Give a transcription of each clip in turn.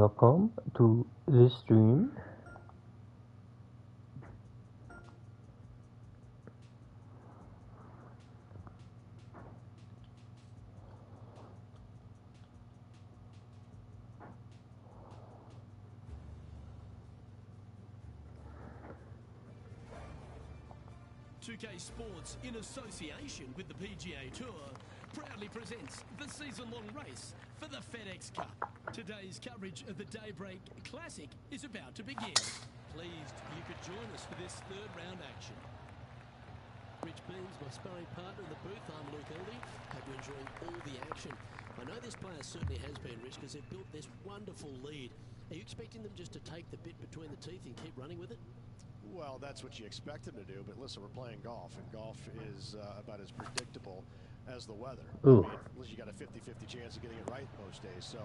welcome to this stream. Sports, in association with the PGA Tour, proudly presents the season-long race for the FedEx Cup. Today's coverage of the Daybreak Classic is about to begin. Pleased you could join us for this third round action. Rich Beans, my sparring partner in the booth. I'm Luke Eldy. Hope you're enjoying all the action. I know this player certainly has been, Rich, because they've built this wonderful lead. Are you expecting them just to take the bit between the teeth and keep running with it? Well, that's what you expect them to do, but listen, we're playing golf, and golf is about as predictable as the weather. Ooh. I mean, you got a 50-50 chance of getting it right most days, so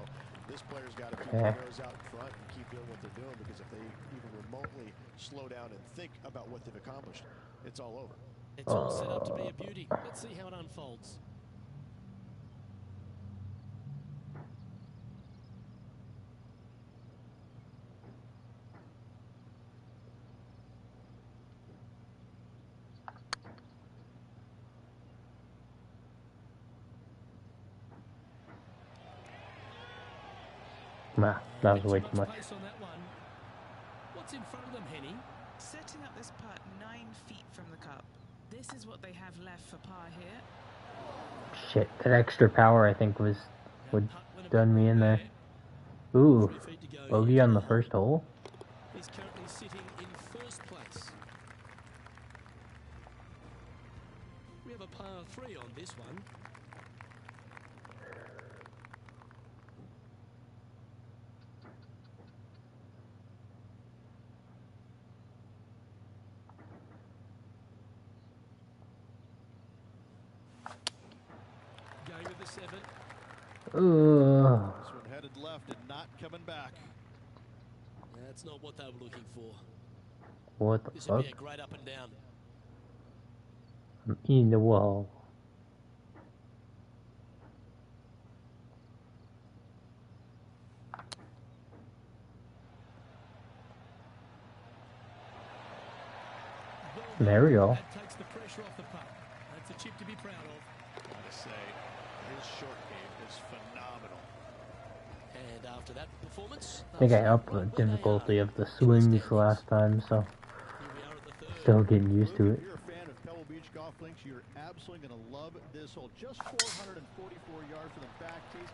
this player's got to keep their nose out in front and keep doing what they're doing, because if they even remotely slow down and think about what they've accomplished, it's all over. It's all set up to be a beauty. Let's see how it unfolds. Nah, that was way too much. What's in front of them, Henny? Setting up this putt 9 feet from the cup. This is what they have left for par here. Shit, that extra power I think would done me in there. Ooh, bogey on the first hole. He's currently sitting in first place. We have a par 3 on this one. Going with the 7. This one headed left and not coming back. That's not what they were looking for. What the This fuck? would be a great up and down. I'm in the wall. There we go. That takes the pressure off the putt. That's a chip to be proud of. I gotta say, his short game is phenomenal. And after that performance, I think I upped the difficulty of the swings last time, so still getting used to it. If you're a fan of Pebble Beach Golf Links, you're absolutely going to love this hole. Just 444 yards from the back tees.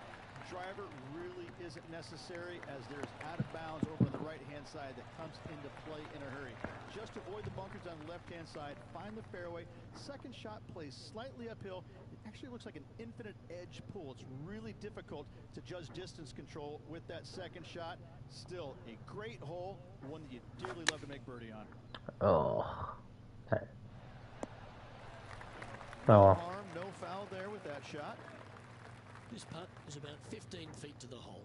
Driver really isn't necessary, as there's out of bounds over on the right-hand side that comes into play in a hurry. Just avoid the bunkers on the left-hand side, find the fairway. Second shot plays slightly uphill. It actually looks like an infinite edge pool. It's really difficult to judge distance control with that second shot. Still a great hole, one that you dearly love to make birdie on. Oh. No harm, no foul there with that shot. This putt is about 15 feet to the hole.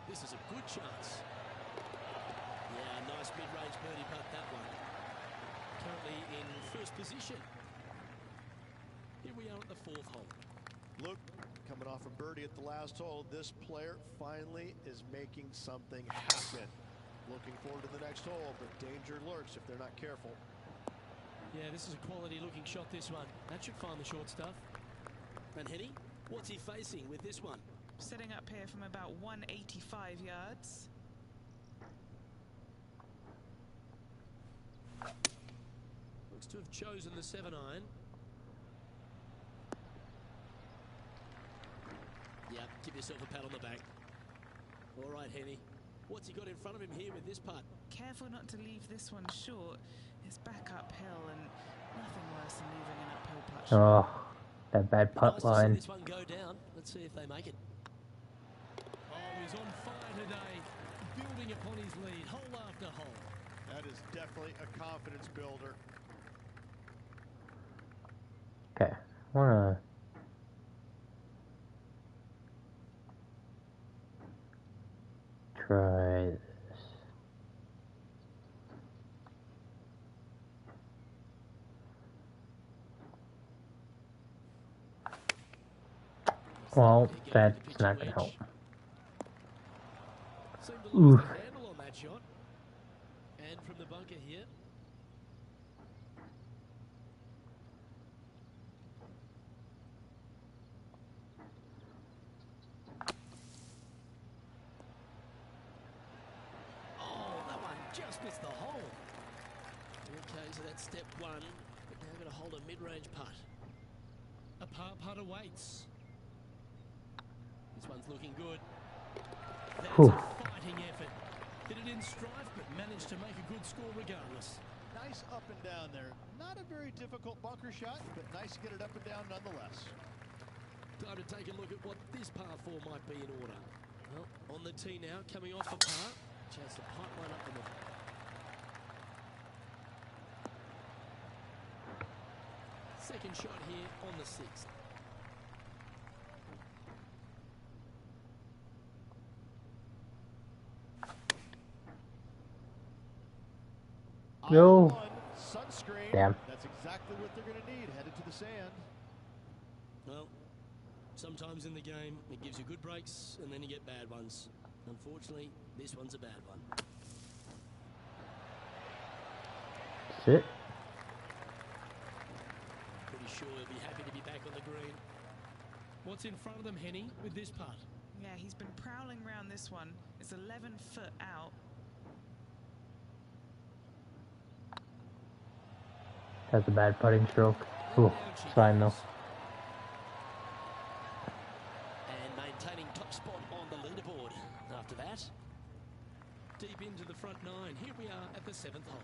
This is a good chance. Yeah, nice mid-range birdie putt, that one. Currently in first position. Here we are at the 4th hole. Look, coming off a birdie at the last hole, this player finally is making something happen. Looking forward to the next hole, but danger lurks if they're not careful. Yeah, this is a quality-looking shot, this one. That should find the short stuff. And Henny, what's he facing with this one? Setting up here from about 185 yards. Looks to have chosen the 7-iron. Yeah, give yourself a pat on the back. All right, Henny. What's he got in front of him here with this putt? Careful not to leave this one short. It's back uphill, and nothing worse than leaving an uphill putt short. Oh, that bad putt Nice line. to see this one go down. Let's see if they make it. Oh, he's on fire today. Building upon his lead, hole after hole. That is definitely a confidence builder. Okay, wanna try this. Well, They're getting that's the pitch not gonna help. wedge. Seemed to lose Oof. the handle on that shot. And from the bunker here. Oh, that one just missed the hole. Okay, so that's step one. But now got to hold a mid-range putt. A par putt awaits. This one's looking good. That's Whew. a fighting effort. Hit it in strife, but managed to make a good score regardless. Nice up and down there. Not a very difficult bunker shot, but nice to get it up and down nonetheless. Time to take a look at what this par 4 might be in order. Well, on the tee now, coming off the par. Chance to pipe one up the middle. Second shot here on the 6th. No. Sunscreen. Damn. That's exactly what they're going to need headed to the sand. Well, sometimes in the game, it gives you good breaks, and then you get bad ones. Unfortunately, this one's a bad one. Sit. Pretty sure he'll be happy to be back on the green. What's in front of them, Henny, with this putt? Yeah, he's been prowling around this one. It's 11 foot out. That's a bad putting stroke. Ooh, it's fine though. And maintaining top spot on the leaderboard. After that, deep into the front 9. Here we are at the 7th hole.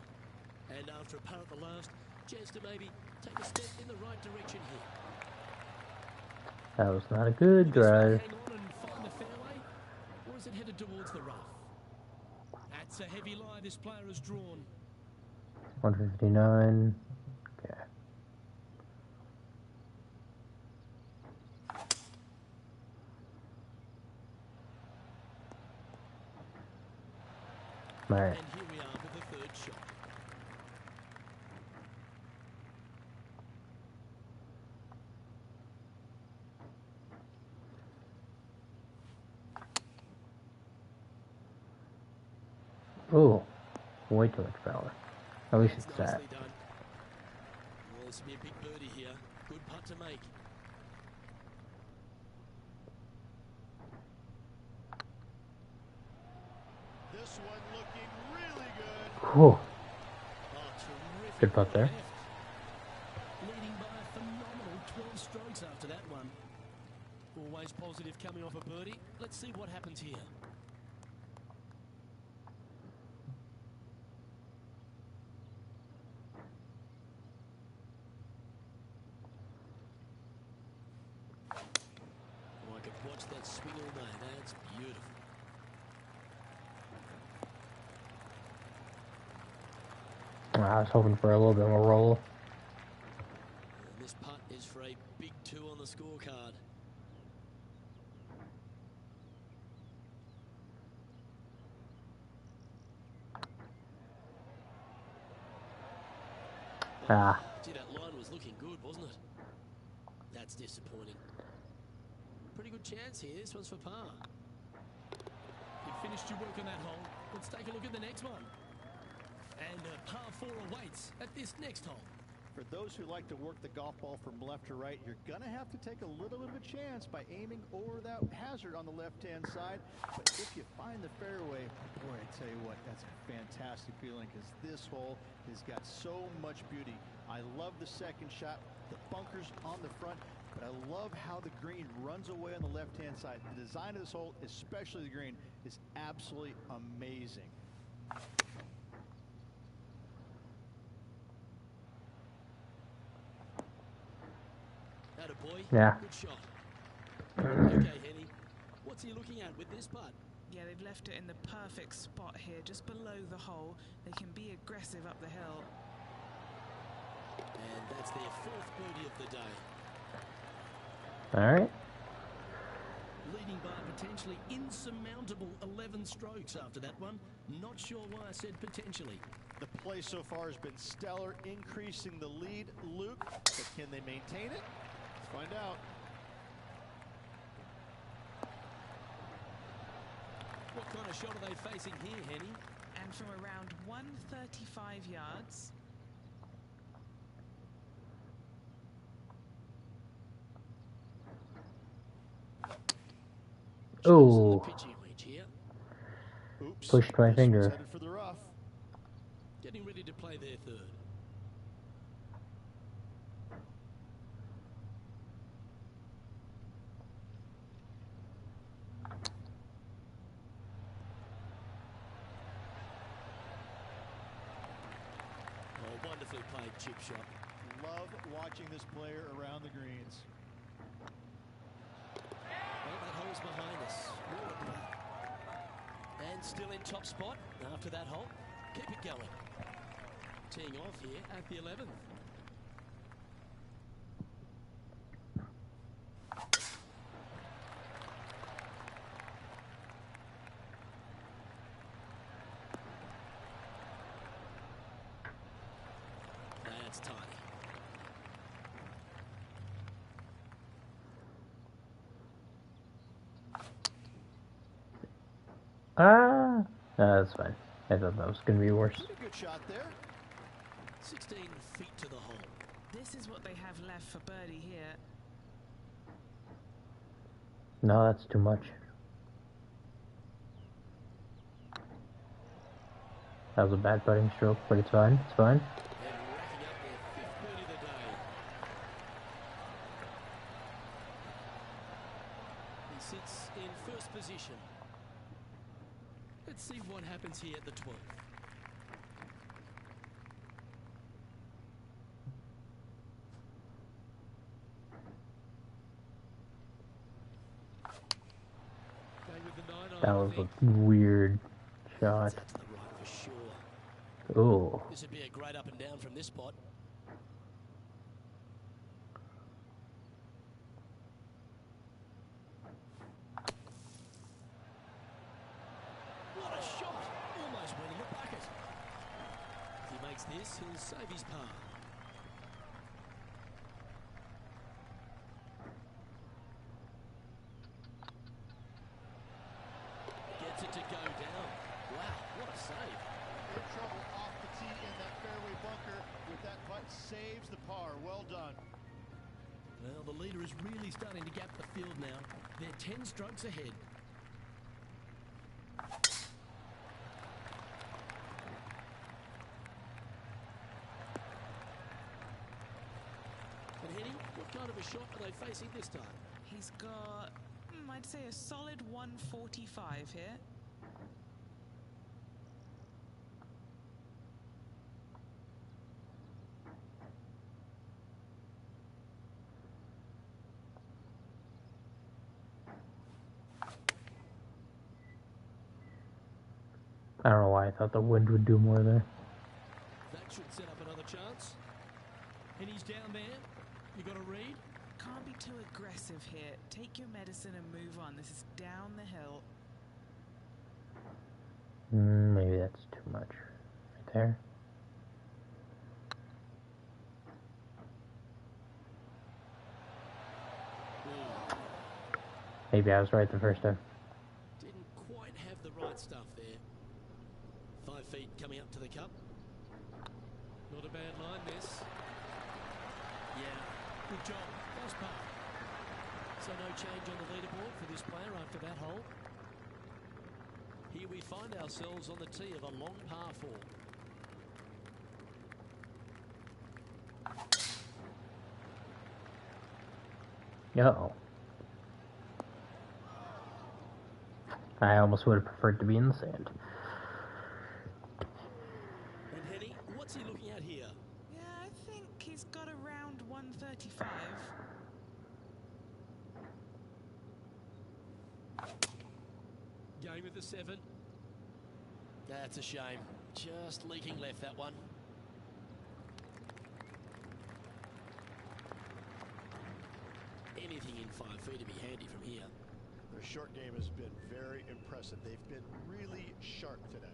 And after a par at the last, chance to maybe take a step in the right direction here. That was not a good Will this one drive. hang on and find the fairway? Or is it headed towards the rough? That's a heavy lie this player has drawn. 159. Okay. Alright. And here we are with the 3rd shot. Ooh, way too much power. At least That's it's that. nicely done. Well, this will be a big birdie here. Good putt to make. This one looking really good. Whew. Oh, terrific. Good putt there. left. Leading by a phenomenal 12 strokes after that one. Always positive coming off a birdie. Let's see what happens here. Oh, I could watch that swing all day. That's beautiful. I was hoping for a little bit more roll. And this putt is for a big 2 on the scorecard. Ah, Gee, that line was looking good, wasn't it? That's disappointing. Pretty good chance here. This one's for par. You finished your work on that hole. Let's take a look at the next one. And par 4 awaits at this next hole. For those who like to work the golf ball from left to right, you're going to have to take a little bit of a chance by aiming over that hazard on the left-hand side. But if you find the fairway, boy, I tell you what, that's a fantastic feeling because this hole has got so much beauty. I love the second shot, the bunkers on the front, but I love how the green runs away on the left-hand side. The design of this hole, especially the green, is absolutely amazing. Attaboy. Yeah. Good shot. Okay, Henny. What's he looking at with this putt? Yeah, they've left it in the perfect spot here, just below the hole. They can be aggressive up the hill. And that's their 4th birdie of the day. alright. Leading by potentially insurmountable 11 strokes after that one. Not sure why I said potentially. The play so far has been stellar, increasing the lead. Luke, but can they maintain it? Let's find out. kind of shot are they facing here, Henny? And from around 135 yards. Oh, Oops. pushed my This one's finger. headed for the rough. Getting ready to play their third. Oh, wonderfully played chip shot. Love watching this player around the greens. Well, that hole's behind us. More to play. And still in top spot after that hole. Keep it going. Teeing off here at the 11th. That's tiny. That's fine. I thought that was gonna be worse. A good shot there. 16 feet to the hole. This is what they have left for birdie here. No, that's too much. That was a bad putting stroke, but it's fine. It's fine. And racking up their 5th birdie of the day. He sits in first position. Let's see what happens here at the 12th. Going with the 9 That iron, was I think. a weird shot. That's to the right for sure. Oh, This would be a great up and down from this spot. What a shot! Almost went in the bucket. If he makes this, he'll save his par. Gets it to go down. Wow, what a save. In trouble off the tee in that fairway bunker with that putt. Saves the par. Well done. Well, the leader is really starting to gap the field now. They're 10 strokes ahead. And Henny, what kind of a shot are they facing this time? He's got, I'd say, a solid 145 here. I don't know why I thought the wind would do more there. That should set up another chance. And he's down there. You got to read. Can't be too aggressive here. Take your medicine and move on. This is down the hill. Maybe that's too much. Right there. Maybe I was right the first time. Didn't quite have the right stuff there. 5 feet coming up to the cup. Not a bad line, this. Yeah, good job. Nice par. So no change on the leaderboard for this player after that hole. Here we find ourselves on the tee of a long par 4. Uh-oh. I almost would have preferred to be in the sand. And Henny, what's he looking at here? Yeah, I think he's got around 135. Going with the 7. That's a shame. Just leaking left, that one. Anything in 5 feet to be handy from here. Their short game has been very impressive. They've been really sharp today.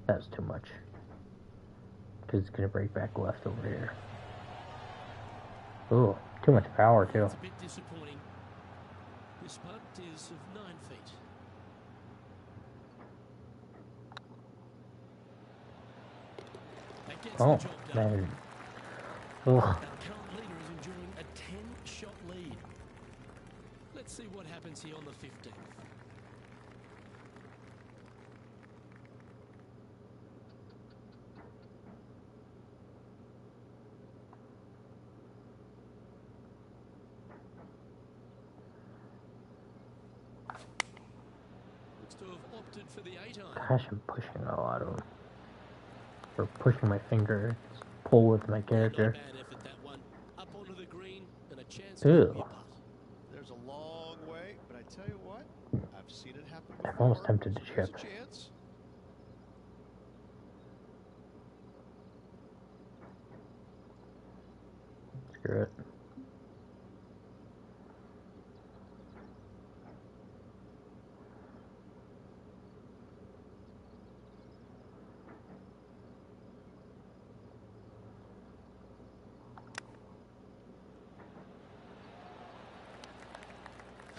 That's too much. because it's going to break back left over here. Ooh, too much power, too. It's a bit disappointing. This putt is of 9 feet. That gets Oh, the job done. man. Our Ugh. current leader is enjoying a 10-shot lead. Let's see what happens here on the 15th. Looks to have opted for the 8-iron. Gosh, I'm pushing a lot of them. Or pushing my finger. Pull with my character. Not a bad effort, that one. Up onto the green and a chance Ew. to make a putt. There's a long way, but I tell you what, I've seen it happen before. I'm almost tempted to So there's chip. a chance. Screw it.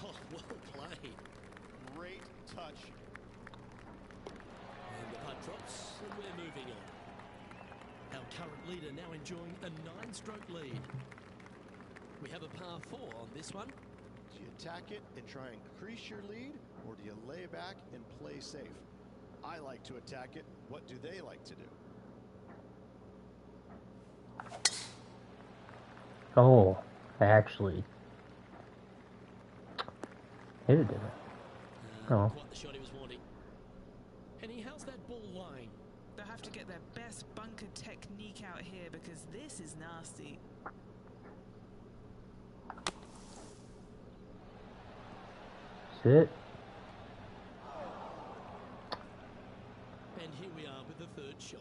Oh, well played. Great touch. And the putt drops, and we're moving on. Our current leader now enjoying a 9-stroke lead. We have a par 4 on this one. Do you attack it and try and increase your lead, or do you lay back and play safe? I like to attack it. What do they like to do? Oh, I actually hit it, didn't it? Oh. Quite the shot he was wanting. Henny, how's that ball lying? They'll have to get their best bunker technique out here because this is nasty. Sit. And here we are with the 3rd shot.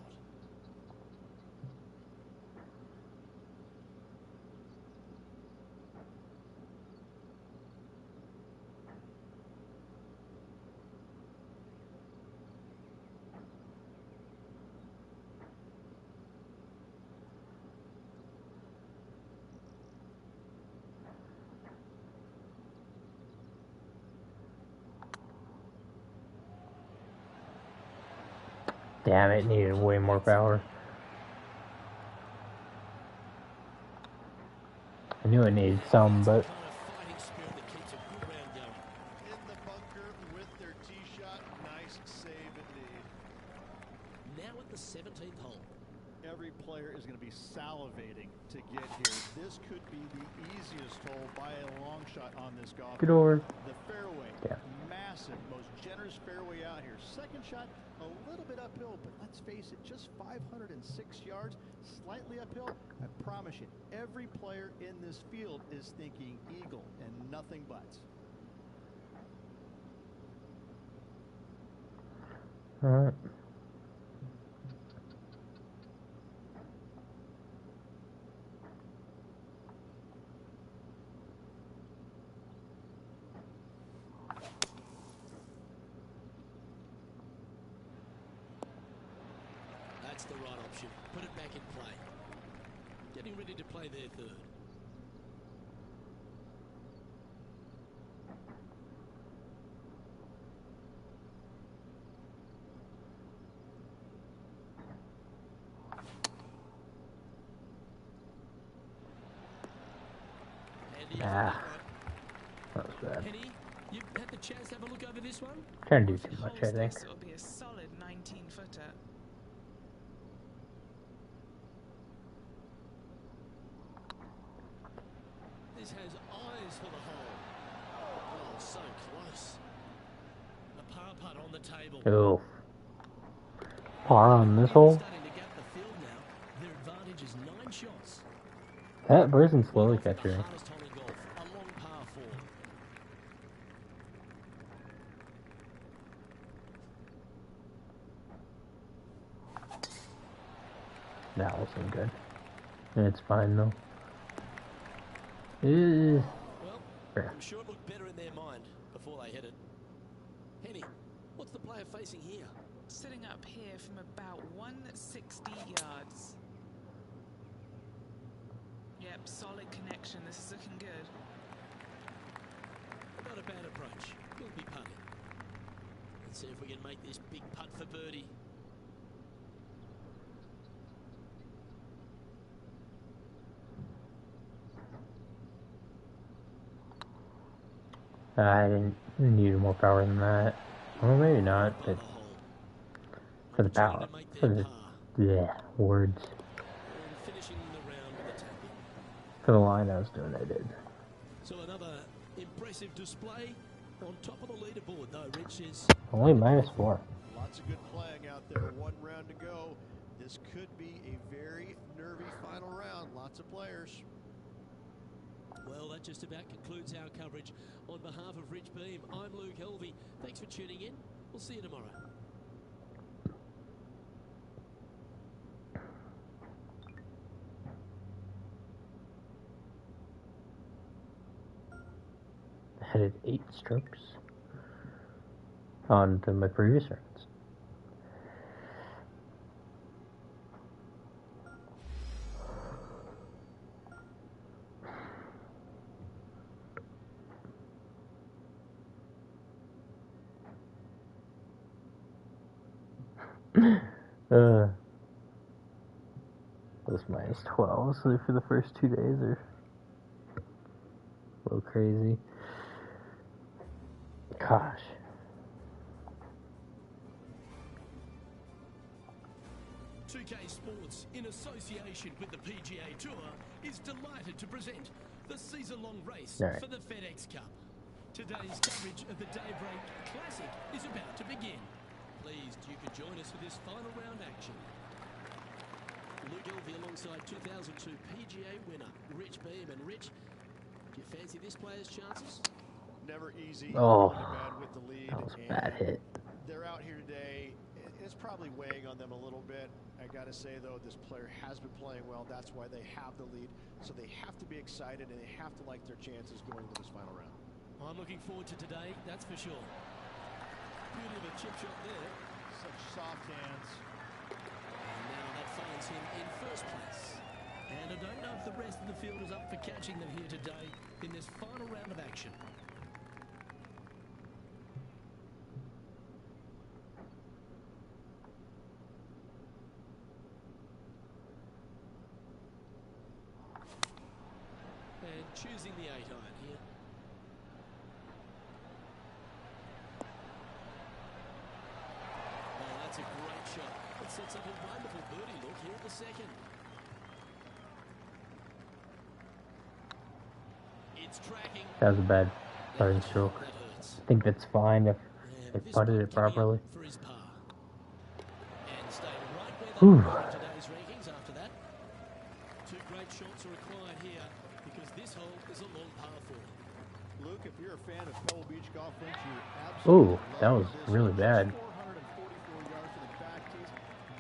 Damn, it needed way more power. I knew it needed some, but Kind of fighting spirit that keeps a good round going. In the bunker with their tee shot. Nice save indeed. Now at the 17th hole. Every player is going to be salivating to get here. This could be the easiest hole by a long shot on this golf. good over. The fairway, Yeah. massive, most generous fairway out here. Second shot, a little bit uphill, but let's face it, just 506 yards, slightly uphill. I promise you, every player in this field is thinking eagle and nothing but. All right. That's the right option. Put it back in play. Getting ready to play their 3rd. And he Ah, that was bad. Henny, you've had the chance to have a look over this one? Trying to do too much, I Holds think. this, it'll be a solid 19-footer. This has eyes for the hole. Oh, so close. A par putt on the table. Oh. Par on this hole? Starting to gap the field now. Their advantage is 9 shots. That person's slowly The catching. hardest hole in golf, a long par 4. That wasn't good. It's fine though. Well, Yeah. I'm sure it looked better in their mind before they hit it. Henny, what's the player facing here? Sitting up here from about 160 yards. Yep, solid connection. This is looking good. Not a bad approach. We'll be putting. Let's see if we can make this big putt for birdie. I didn't need more power than that. Well, maybe not, but for the power. For the words. Finishing the round with a tapping. For the line I was doing, I did. So another impressive display on top of the leaderboard, though. Rich is Only -4. Lots of good playing out there. One round to go. This could be a very nervy final round. Lots of players. Well, that just about concludes our coverage. On behalf of Rich Beam, I'm Luke Helvey. Thanks for tuning in. We'll see you tomorrow. I had 8 strokes on to my previous rounds. Those -12, so for the first 2 days are a little crazy. Gosh. .2K Sports, in association with the PGA Tour, is delighted to present the season-long race for the FedEx Cup. Today's coverage of the Daybreak Classic is about to begin. Pleased you could join us for this final round action. Luke Helvey alongside 2002 PGA winner Rich Beam. And Rich, do you fancy this player's chances? Never easy. Oh, Bad with the lead. that was a bad hit. They're out here today. It's probably weighing on them a little bit. I got to say, though, this player has been playing well. That's why they have the lead. So they have to be excited, and they have to like their chances going into this final round. I'm looking forward to today, that's for sure. Beauty of a chip shot there. Such soft hands. And now that finds him in first place. And I don't know if the rest of the field is up for catching them here today in this final round of action. And choosing the 8-iron here. Oh, that's a great shot. It sets up a wonderful birdie look here at the second. It's tracking. That was a bad starting stroke. That hurts. I think that's fine if I This putted putt it coming up properly. For his par. And stayed right where they Whew. were in today's rankings after that. 2 great shots are required here because this hole is a long par 4. Luke, if you're a fan of Pebble Beach Golf Links, you Ooh, absolutely that love was this really one. bad. 444 yards to the back tees.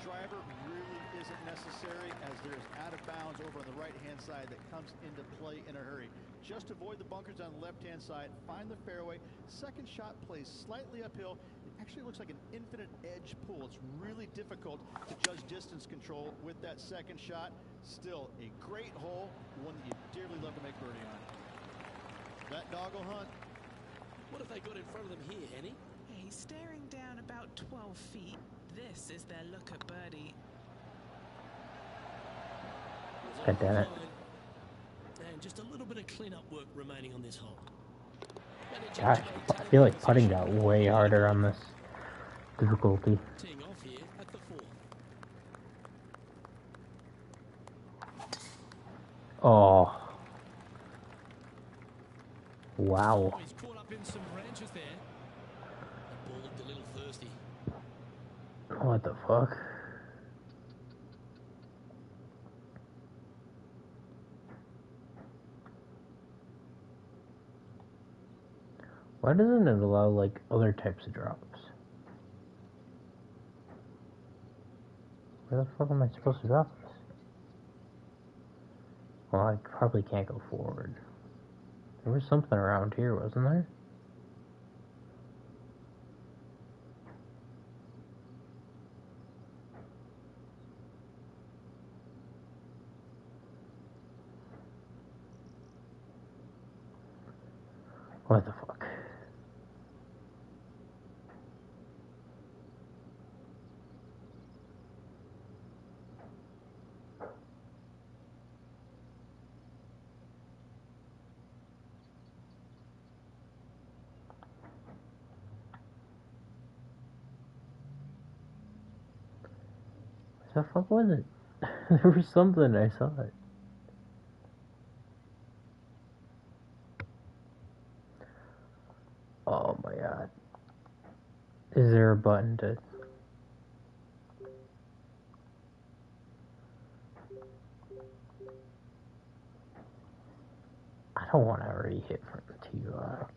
Driver really isn't necessary as there's out of bounds over on the right-hand side that comes into play in a hurry. Just avoid the bunkers on the left-hand side. Find the fairway. Second shot plays slightly uphill. It actually looks like an infinite edge pull. It's really difficult to judge distance control with that second shot. Still a great hole, one that you dearly love to make birdie on. That dog will hunt. What have they got in front of them here, Henny? Yeah, he's staring down about 12 feet. This is their look at birdie. God damn it. And just a little bit of clean-up work remaining on this hole. Gosh, I feel like putting got way harder on this difficulty. Teeing off here at the 4. Oh. Wow. He's caught up in some branches there. The ball looked a little thirsty. What the fuck? Why doesn't it allow, like, other types of drops? Where the fuck am I supposed to drop this? Well, I probably can't go forward. There was something around here, wasn't there? What the fuck? What the fuck was it? There was something, I saw it. Oh my god. Is there a button to... I don't want to re-hit from T-Rox.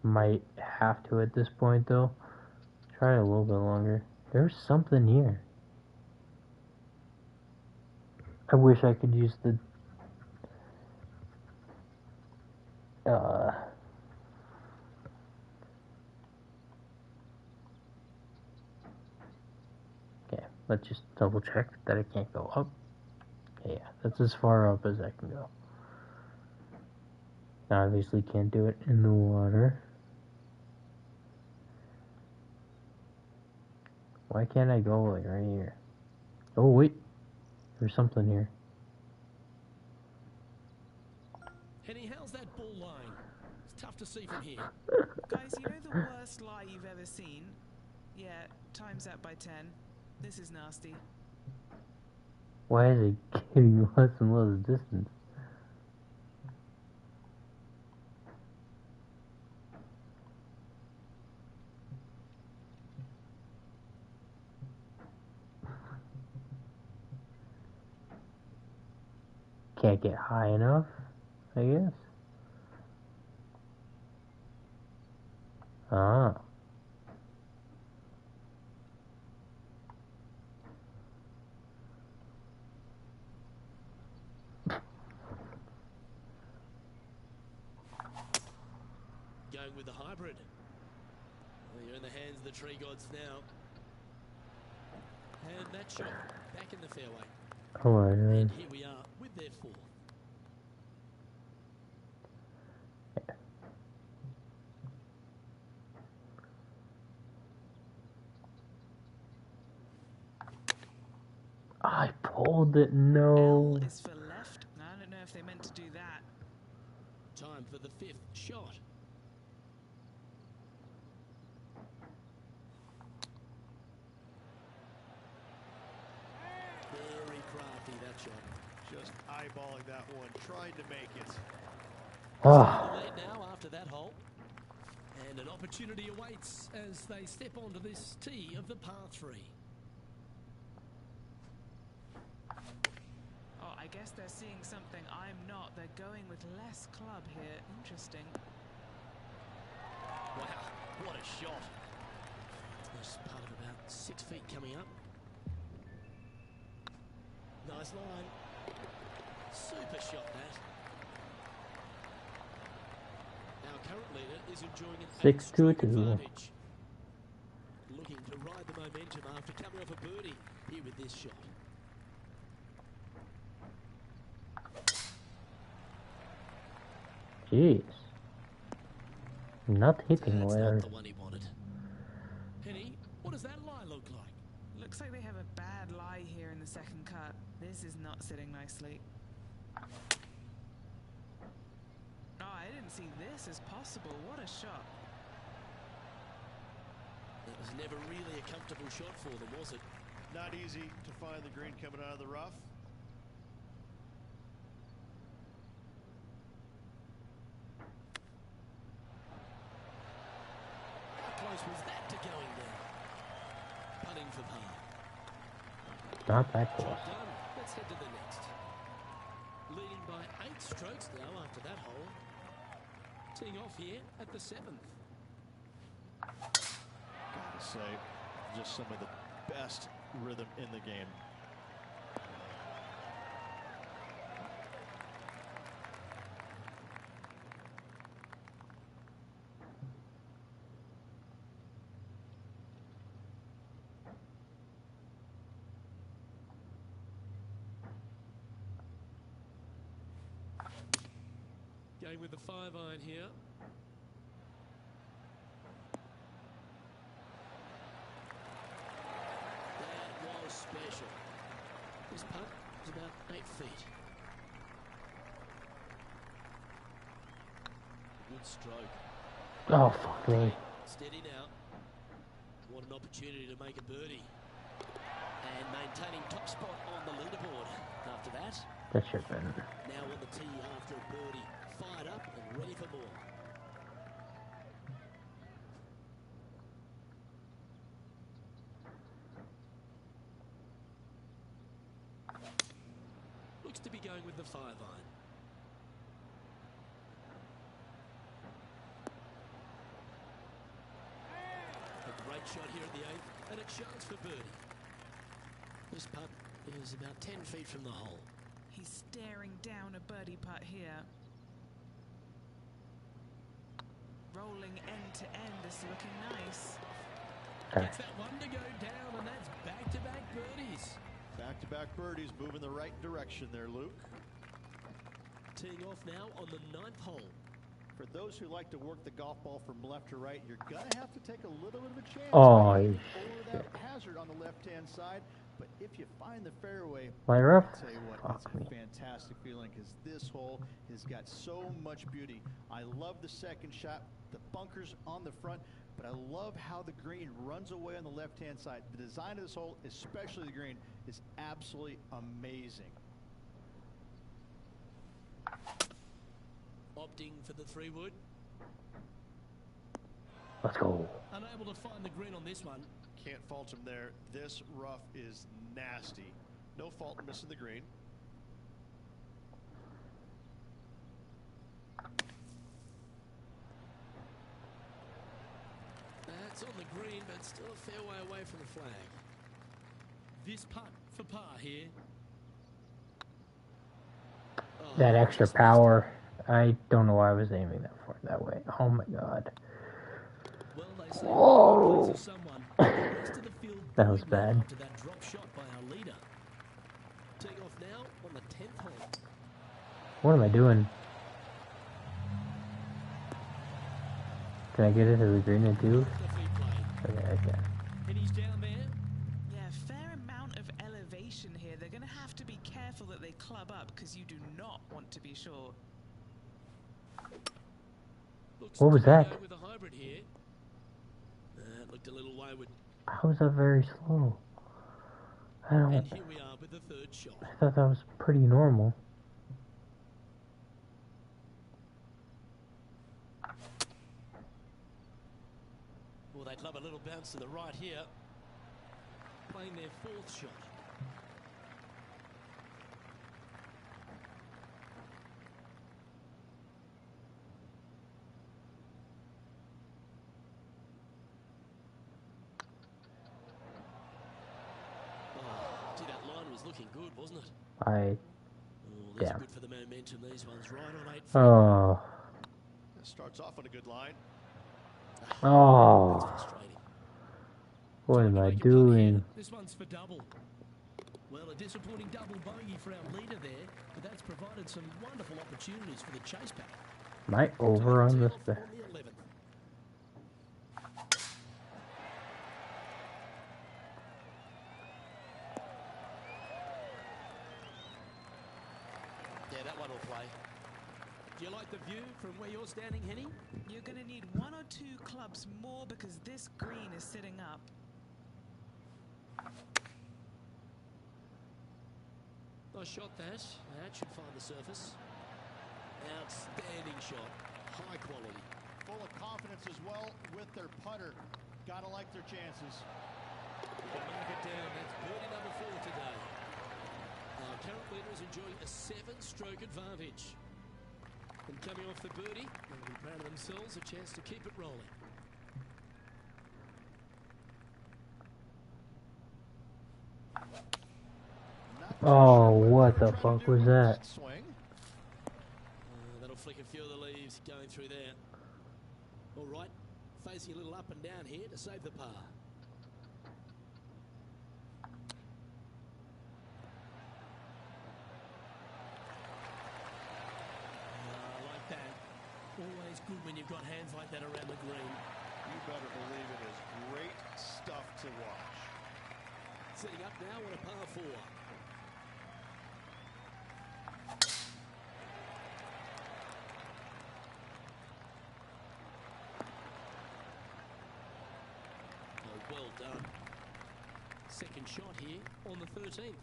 Might have to at this point though. Try it a little bit longer. There's something here. I wish I could use the okay, let's just double check that it can't go up. Yeah, that's as far up as I can go. I obviously can't do it in the water. Why can't I go like right here? Oh wait, there's something here. Henny, how's that ball lying? It's tough to see from here. Guys, you know the worst lie you've ever seen? Yeah, time's up by 10. This is nasty. Why is it getting less and less distance? Can't get high enough, I guess. Ah. Going with the hybrid. Well, you're in the hands of the tree gods now. And that shot back in the fairway. Oh my And god. here we are with their fourth. I pulled it, no. L is for left. I don't know if they meant to do that. Time for the fifth shot. Very crafty, that shot. Just eyeballing that one, trying to make it. Oh. Late now after that hole. And an opportunity awaits as they step onto this tee of the par 3. Oh, I guess they're seeing something I'm not. They're going with less club here. Interesting. Wow, what a shot. There's part of about 6 feet coming up. Nice line. Super shot, that. Our current leader is enjoying an 6-2-2. advantage. Looking to ride the momentum after coming off a birdie here with this shot. Jeez. Not hitting That's where. not the one he wanted. Penny, what does that lie look like? Looks like they have a bad lie here in the second cut. This is not sitting nicely. Oh, I didn't see this as possible. What a shot. That was never really a comfortable shot for them, was it? Not easy to find the green coming out of the rough. How close was that to going down? Putting for par. Not that close. Job done. Let's head to the next. Leading by 8 strokes now after that hole. Teeing off here at the 7th. Gotta say, just some of the best rhythm in the game. Going with the 5-iron here. That was special. This putt is about 8 feet. Good stroke. Oh, fuck me. Steady now. What an opportunity to make a birdie. And maintaining top spot on the leaderboard after that. That should have been. Now on the tee after a birdie. Fired up and ready for more. Looks to be going with the 5-iron. A great shot here at the 8th, and it shows for birdie. This putt is about 10 feet from the hole. He's staring down a birdie putt here. Rolling end to end is looking nice. Gets that one to go down, and that's back-to-back birdies. Back-to-back birdies moving the right direction there, Luke. Teeing off now on the 9th hole. For those who like to work the golf ball from left to right, you're going to have to take a little bit of a chance Oh, over shit. that hazard on the left-hand side. But if you find the fairway, Light rough? I'll tell you what, Fuck it's me. a fantastic feeling because this hole has got so much beauty. I love the second shot, the bunkers on the front, but I love how the green runs away on the left-hand side. The design of this hole, especially the green, is absolutely amazing. Opting for the 3-wood. Let's go. Unable to find the green on this one. Can't fault him there. This rough is nasty. No fault in missing the green. That's on the green, but still a fair way away from the flag. This putt for par here. Oh, That extra just power. I don't know why I was aiming that way. Oh my god. Well, they say Whoa. places someone. The rest of the field That was buoyed bad. after that drop shot by our leader. Teeing off now on the 10th hole. What am I doing? Can I get it to the green in 2? The feet play. Okay, I can. And he's down there. Yeah, fair amount of elevation here. They're going to have to be careful that they club up because you do not want to be short. Looks What was to that? go with a hybrid here. It looked a little wayward. How was that very slow? I don't. And here we are with the 3rd shot. I thought that was pretty normal. Well, they'd love a little bounce to the right here. Playing their 4th shot. Oh, gee, that line was looking good, wasn't it? I. Oh, these Yeah. are good for the momentum. These ones right on 8 feet. Oh. Starts off on a good line. That's Oh. frustrating. What am I Make a putt here. doing? This one's for double. Well, a disappointing double bogey for our leader there, but that's provided some wonderful opportunities for the chase pack. Am I over on this? On the 11th. Yeah, that one will play. Do you like the view from where you're standing, Henny? You're going to need 1 or 2 clubs more because this green is sitting up. Nice shot, that. That should find the surface. Outstanding shot. High quality. Full of confidence as well with their putter. Gotta like their chances. We can mark it down. That's birdie number 4 today. Our current leader is enjoying a 7-stroke advantage. And coming off the birdie, they'll be proud of themselves, a chance to keep it rolling. Oh, what the fuck was that? Swing. That'll flick a few of the leaves going through there. All right, facing a little up and down here to save the par. Like that. when you've got hands like that around the green. You better believe it is great stuff to watch. Setting up now on a par 4. Oh, well done. Second shot here on the 13th.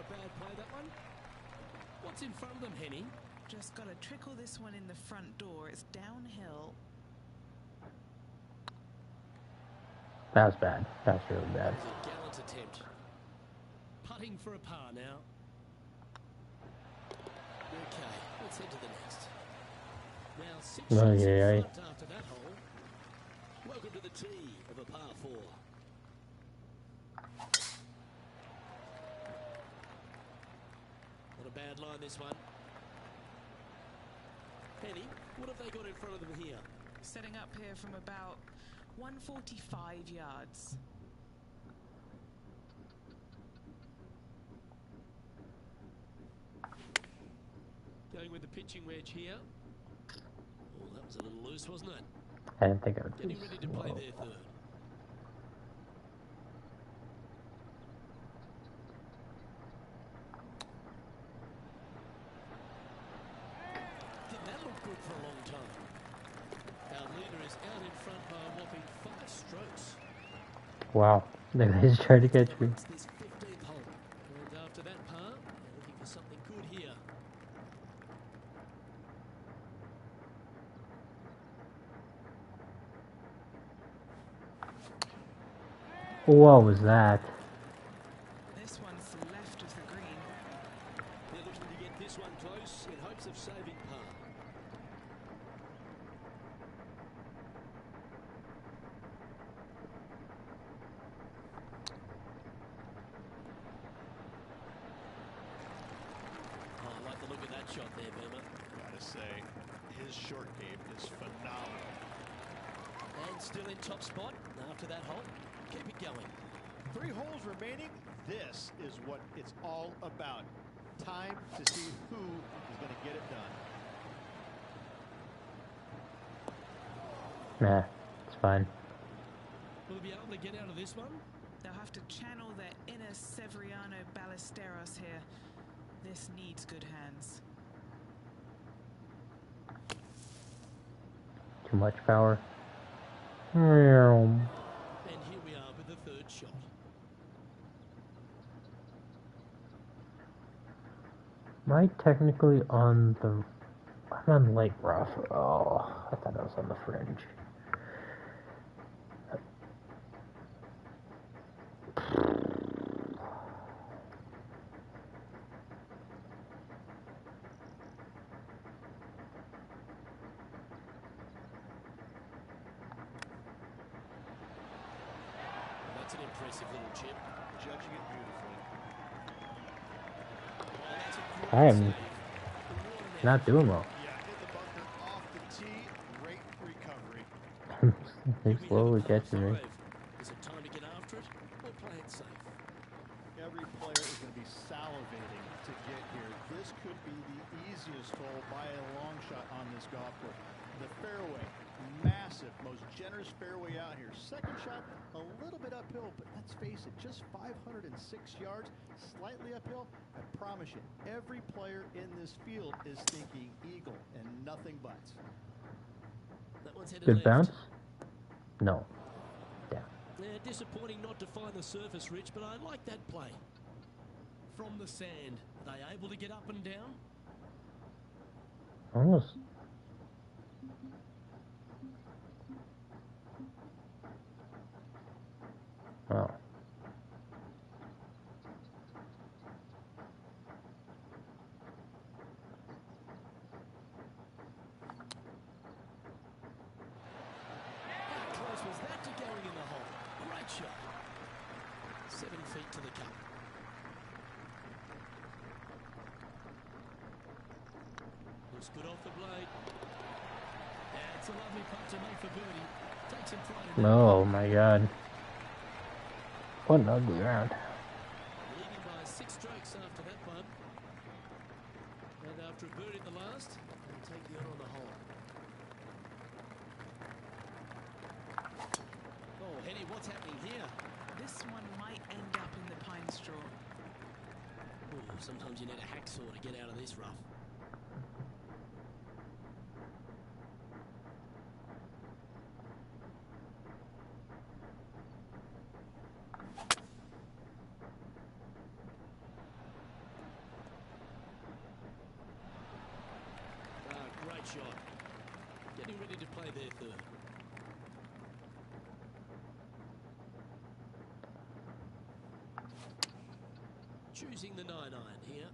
Bad play, that one. What's in front of them, Henny? Just got to trickle this one in the front door. It's downhill. That was bad. That's really bad. That was a gallant attempt. Putting for a par now. Okay, let's head to the next. Now 6 shots in front after that hole. Welcome to the tee of a par 4. Not a bad line, this one. Penny, what have they got in front of them here? Setting up here from about 145 yards. Going with the pitching wedge here. Oh, that was a little loose, wasn't it? I didn't think I would. Getting ready to play their third. Didn't that look good for a long time? Our leader is out in front by a whopping 5 strokes. Wow, he's trying to catch me. It's this 15th hole. And after that par, they're looking for something good here. What was that? This one's left of the green. They're looking to get this one close in hopes of saving par. Oh, I like the look of that shot there, Boomer. Gotta say, his short game is phenomenal. And still in top spot after that hole. Keep it going. 3 holes remaining. This is what it's all about. Time to see who is going to get it done. Nah, it's fine. Will they be able to get out of this one? They'll have to channel their inner Severiano Ballesteros here. This needs good hands. Too much power. And here we are with the third shot. Am I technically on the... I'm on Lake Rough. Oh, I thought I was on the fringe. That's an impressive little chip. Judging it beautifully. Oh, that's a great I am save. not doing well. Yeah, hit the bunker off the tee. Great recovery. He's slowly catching me. Is it time to get after it or play it safe? Every player is going to be salivating to get here. This could be the easiest hole by a long shot on this golf course. The fairway, massive, most generous fairway out here. Second shot, a little bit uphill, but let's face it, just 506 yards, slightly uphill. I promise you, every player in this field is thinking eagle and nothing but. That one's headed Good left. bounce? No. Yeah. Disappointing not to find the surface, Rich, but I like that play. From the sand, are they able to get up and down? Almost. Oh. How close was that to going in the hole? Great shot. 7 feet to the cup. Looks good off the blade. Yeah, it's a lovely putt to make for birdie. Take some pride in that. Oh my god. What an ugly round. Leading by 6 strokes after that one. And after a birdie in the last, they'll take the on the hole. Oh, Henny, what's happening here? This one might end up in the pine straw. Ooh, sometimes you need a hacksaw to get out of this rough. Great shot. Getting ready to play their third. Choosing the 9-iron here.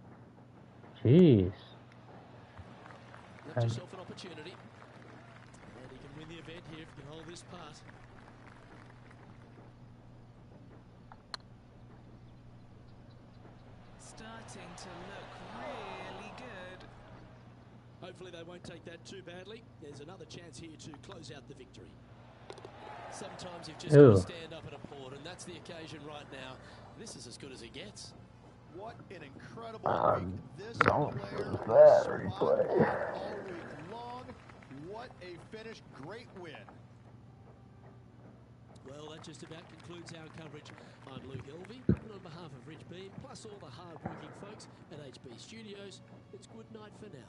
Jeez. Left yourself an opportunity. And he can win the event here if he can hold this putt. Starting to look really good. Hopefully they won't take that too badly. There's another chance here to close out the victory. Sometimes you've just got to stand up and applaud, and that's the occasion right now. This is as good as it gets. What an incredible week. This don't player feel bad, survived replay. all week long. What a finish. Great win. Well, that just about concludes our coverage. I'm Luke Elvey, and on behalf of Rich Beam, plus all the hard-working folks at HB Studios, it's good night for now.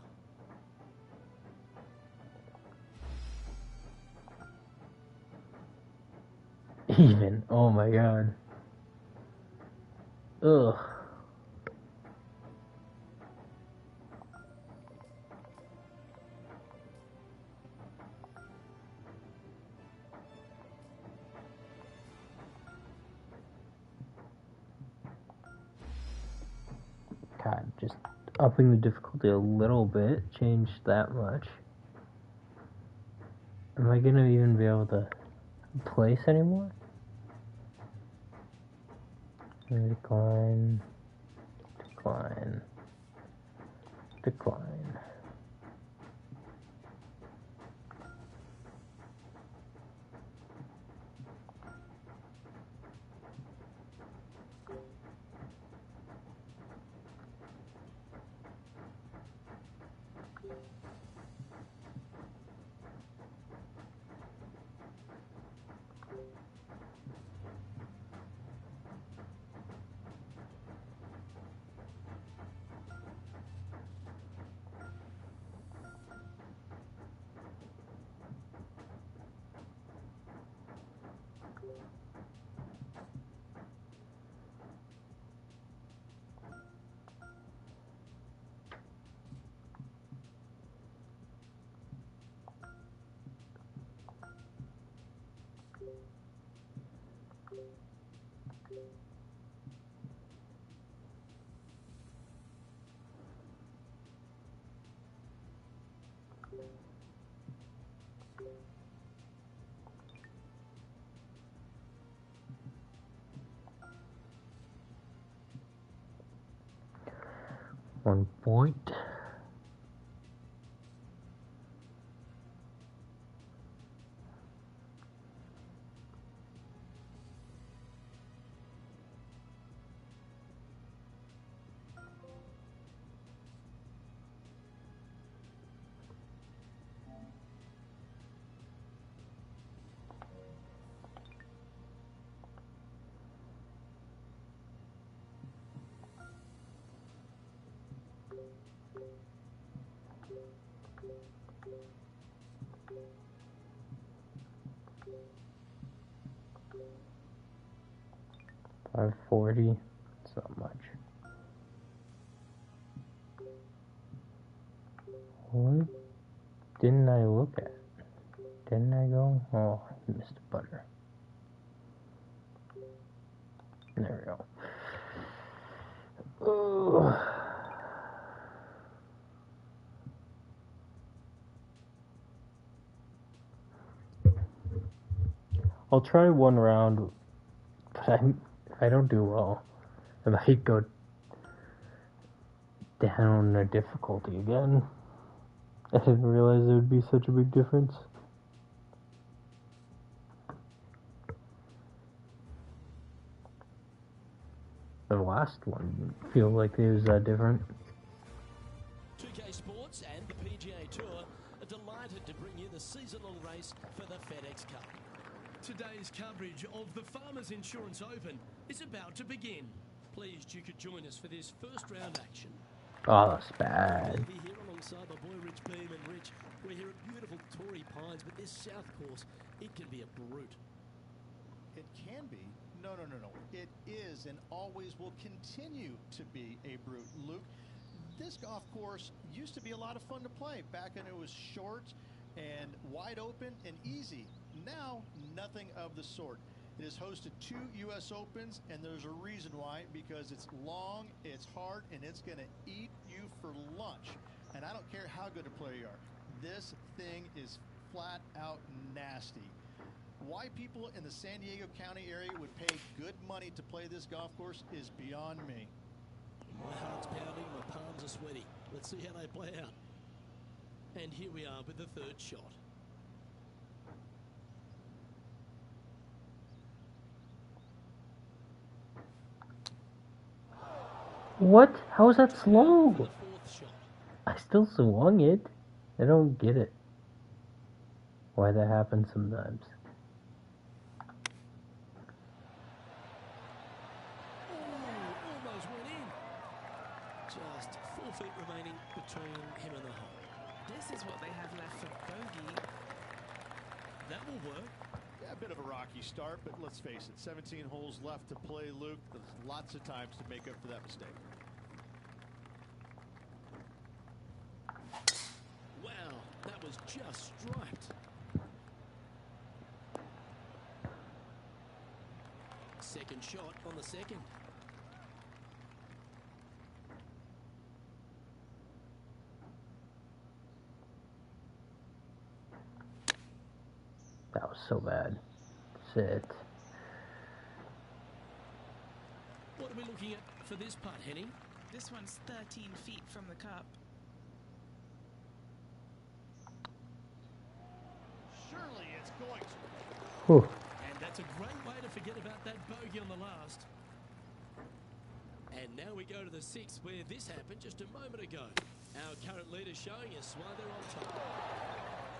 Even. Oh my god. Ugh. God, just upping the difficulty a little bit changed that much. Am I gonna even be able to place anymore? Decline, decline, decline. One point. $540. It's not much. What didn't I look at? Didn't I go? Oh, I missed a butter. There we go. Oh. I'll try one round, but if I don't do well, I might go down a difficulty again. I didn't realize there would be such a big difference. The last one feels like it was different. 2K Sports and the PGA Tour are delighted to bring you the season-long race for the FedEx Cup. Today's coverage of the Farmers Insurance Open is about to begin. Pleased you could join us for this first round action. Oh, that's bad. We'll be here alongside my boy Rich Beam, and Rich, we're here at beautiful Torrey Pines, but this south course, it can be a brute. It can be. No. It is and always will continue to be a brute. Luke, this golf course used to be a lot of fun to play back when it was short and wide open and easy. Now, nothing of the sort. It has hosted 2 U.S. Opens, and there's a reason why, because it's long, it's hard, and it's going to eat you for lunch. And I don't care how good a player you are. This thing is flat out nasty. Why people in the San Diego County area would pay good money to play this golf course is beyond me. My heart's pounding, my palms are sweaty. Let's see how they play out. And here we are with the third shot. What? How is that slow? For the fourth shot. I still swung it. I don't get it. Why that happens sometimes. Almost went in. Just 4 feet remaining between him and the hole. This is what they have left for bogey. That will work. Yeah, a bit of a rocky start, but let's face it, 17 holes left to play, Luke. There's lots of times to make up for that mistake. Wow, that was just striped. Second shot on the second. That was so bad. Sit. What are we looking at for this putt, Henny? This one's 13 feet from the cup. Surely it's going to. Whew. And that's a great way to forget about that bogey on the last. And now we go to the sixth, where this happened just a moment ago. Our current leader showing us why they're on top.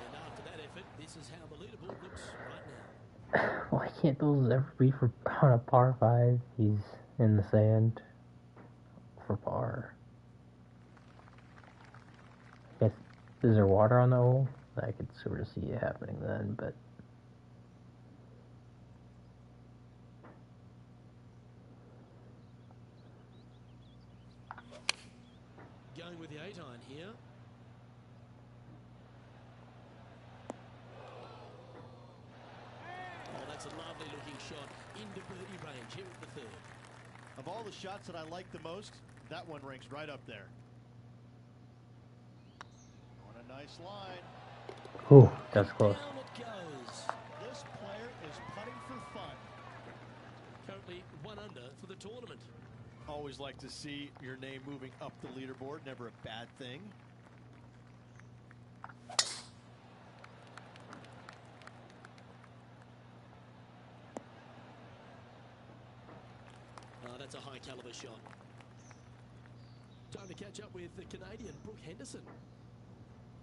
And after that effort, this is how the leaderboard looks right now. Why can't those ever be for on a par 5? He's in the sand for par. Guess, is there water on the hole? I could sort of see it happening then, but Going with the 8-iron here. Oh, that's a lovely looking shot into birdie range here at the third. Of all the shots that I like the most, that one ranks right up there. On a nice line. whew, that's close. Down it goes. This player is putting for fun. Currently 1 under for the tournament. Always like to see your name moving up the leaderboard. Never a bad thing. That's a high caliber shot. Time to catch up with the Canadian Brooke Henderson.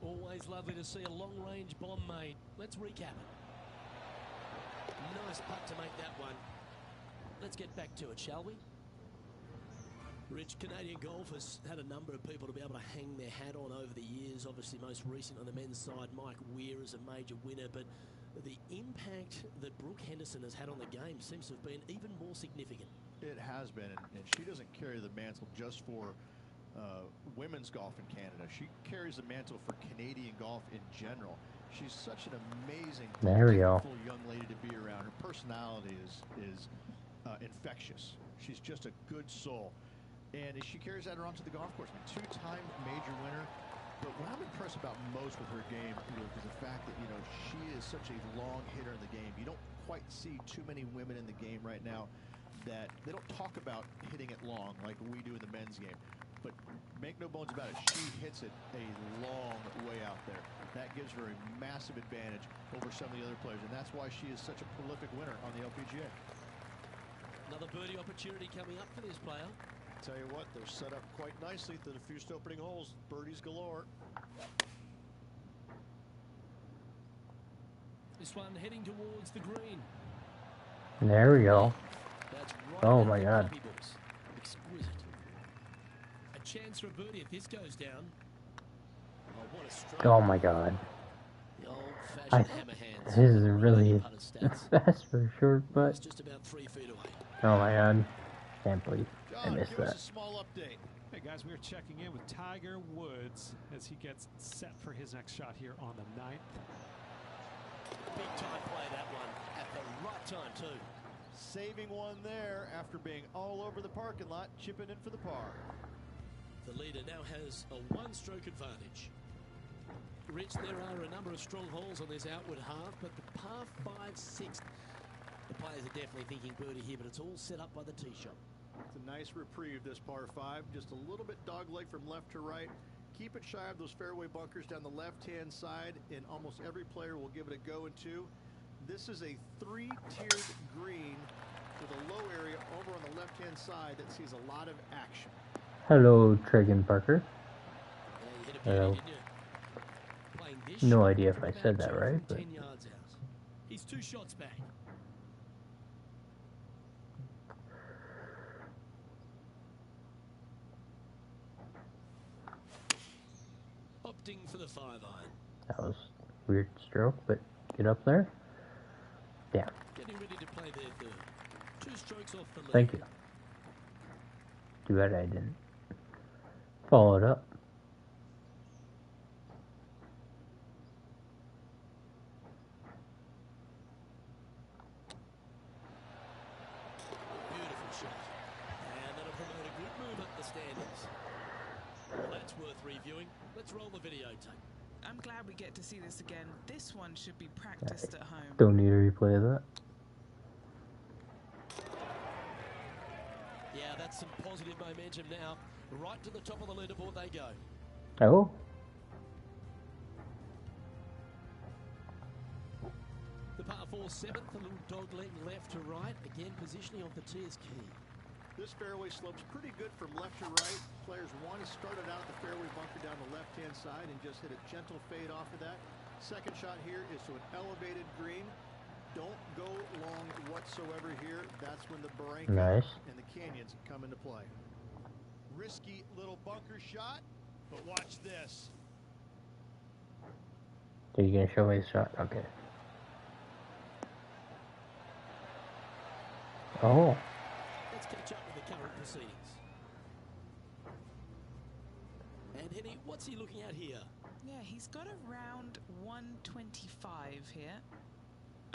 Always lovely to see a long-range bomb made. Let's recap it. Nice putt to make that one. Let's get back to it, shall we? Rich, Canadian golf has had a number of people to be able to hang their hat on over the years. Obviously, most recent on the men's side, Mike Weir is a major winner, but the impact that Brooke Henderson has had on the game seems to have been even more significant. It has been, and she doesn't carry the mantle just for women's golf in Canada. She carries the mantle for Canadian golf in general. She's such an amazing, beautiful young lady to be around. Her personality is infectious. She's just a good soul. And she carries that around to the golf course. I mean, 2-time major winner. But what I'm impressed about most with her game, Luke, is the fact that, she is such a long hitter in the game. You don't quite see too many women in the game right now that they don't talk about hitting it long like we do in the men's game. But make no bones about it, she hits it a long way out there. That gives her a massive advantage over some of the other players, and that's why she is such a prolific winner on the LPGA. Another birdie opportunity coming up for this player. Tell you what, they're set up quite nicely to the first opening holes. Birdies galore. This one heading towards the green. There we go. That's right. Oh my God. Exquisite. A chance for a birdie if this goes down. Oh, what a stroke. Oh my God. The old-fashioned hammer hands. This is really Putter stats. fast for a short It's putt. just about 3 feet away. Oh my God. Can't believe I John, missed give us that. a small update. Hey guys, we're checking in with Tiger Woods as he gets set for his next shot here on the 9th. Big time play, that one, at the right time too. Saving one there after being all over the parking lot, chipping in for the par. The leader now has a one-stroke advantage. Rich, there are a number of strong holes on this outward half, but the par 5-6, the players are definitely thinking birdie here, but it's all set up by the tee shot. It's a nice reprieve, this par 5. Just a little bit dogleg from left to right. Keep it shy of those fairway bunkers down the left-hand side, and almost every player will give it a go in 2. This is a 3-tiered green with a low area over on the left-hand side that sees a lot of action. Hello, Trigan Parker. Yeah, you hit a Hello. beauty, didn't you? Playing this No shot idea if from I about said that 2 right, from but- 10 yards out. He's 2 shots back. Opting for the 5-iron. That was a weird stroke, but get up there. Yeah, Getting ready to play their third. 2 strokes off the lead. thank you. Too bad I didn't follow it up. Beautiful shot. And that'll promote a good move up the standings. Well, that's worth reviewing. Let's roll the videotape. I'm glad we get to see this again. This one should be practiced at home. Don't need a replay of that. Yeah, that's some positive momentum now. Right to the top of the leaderboard they go. Oh, The par 4 7th, a little dog leg left to right. Again, positioning of the tee is key. This fairway slopes pretty good from left to right. Players want to start it out at the fairway bunker down the left-hand side and just hit a gentle fade off of that. Second shot here is to an elevated green. Don't go long whatsoever here. That's when the barranca Nice. and the canyons come into play. Risky little bunker shot, but watch this. are you gonna show me the shot? Okay. Oh, Let's catch up with the current proceedings. And Henny, what's he looking at here? Yeah, he's got around 125 here.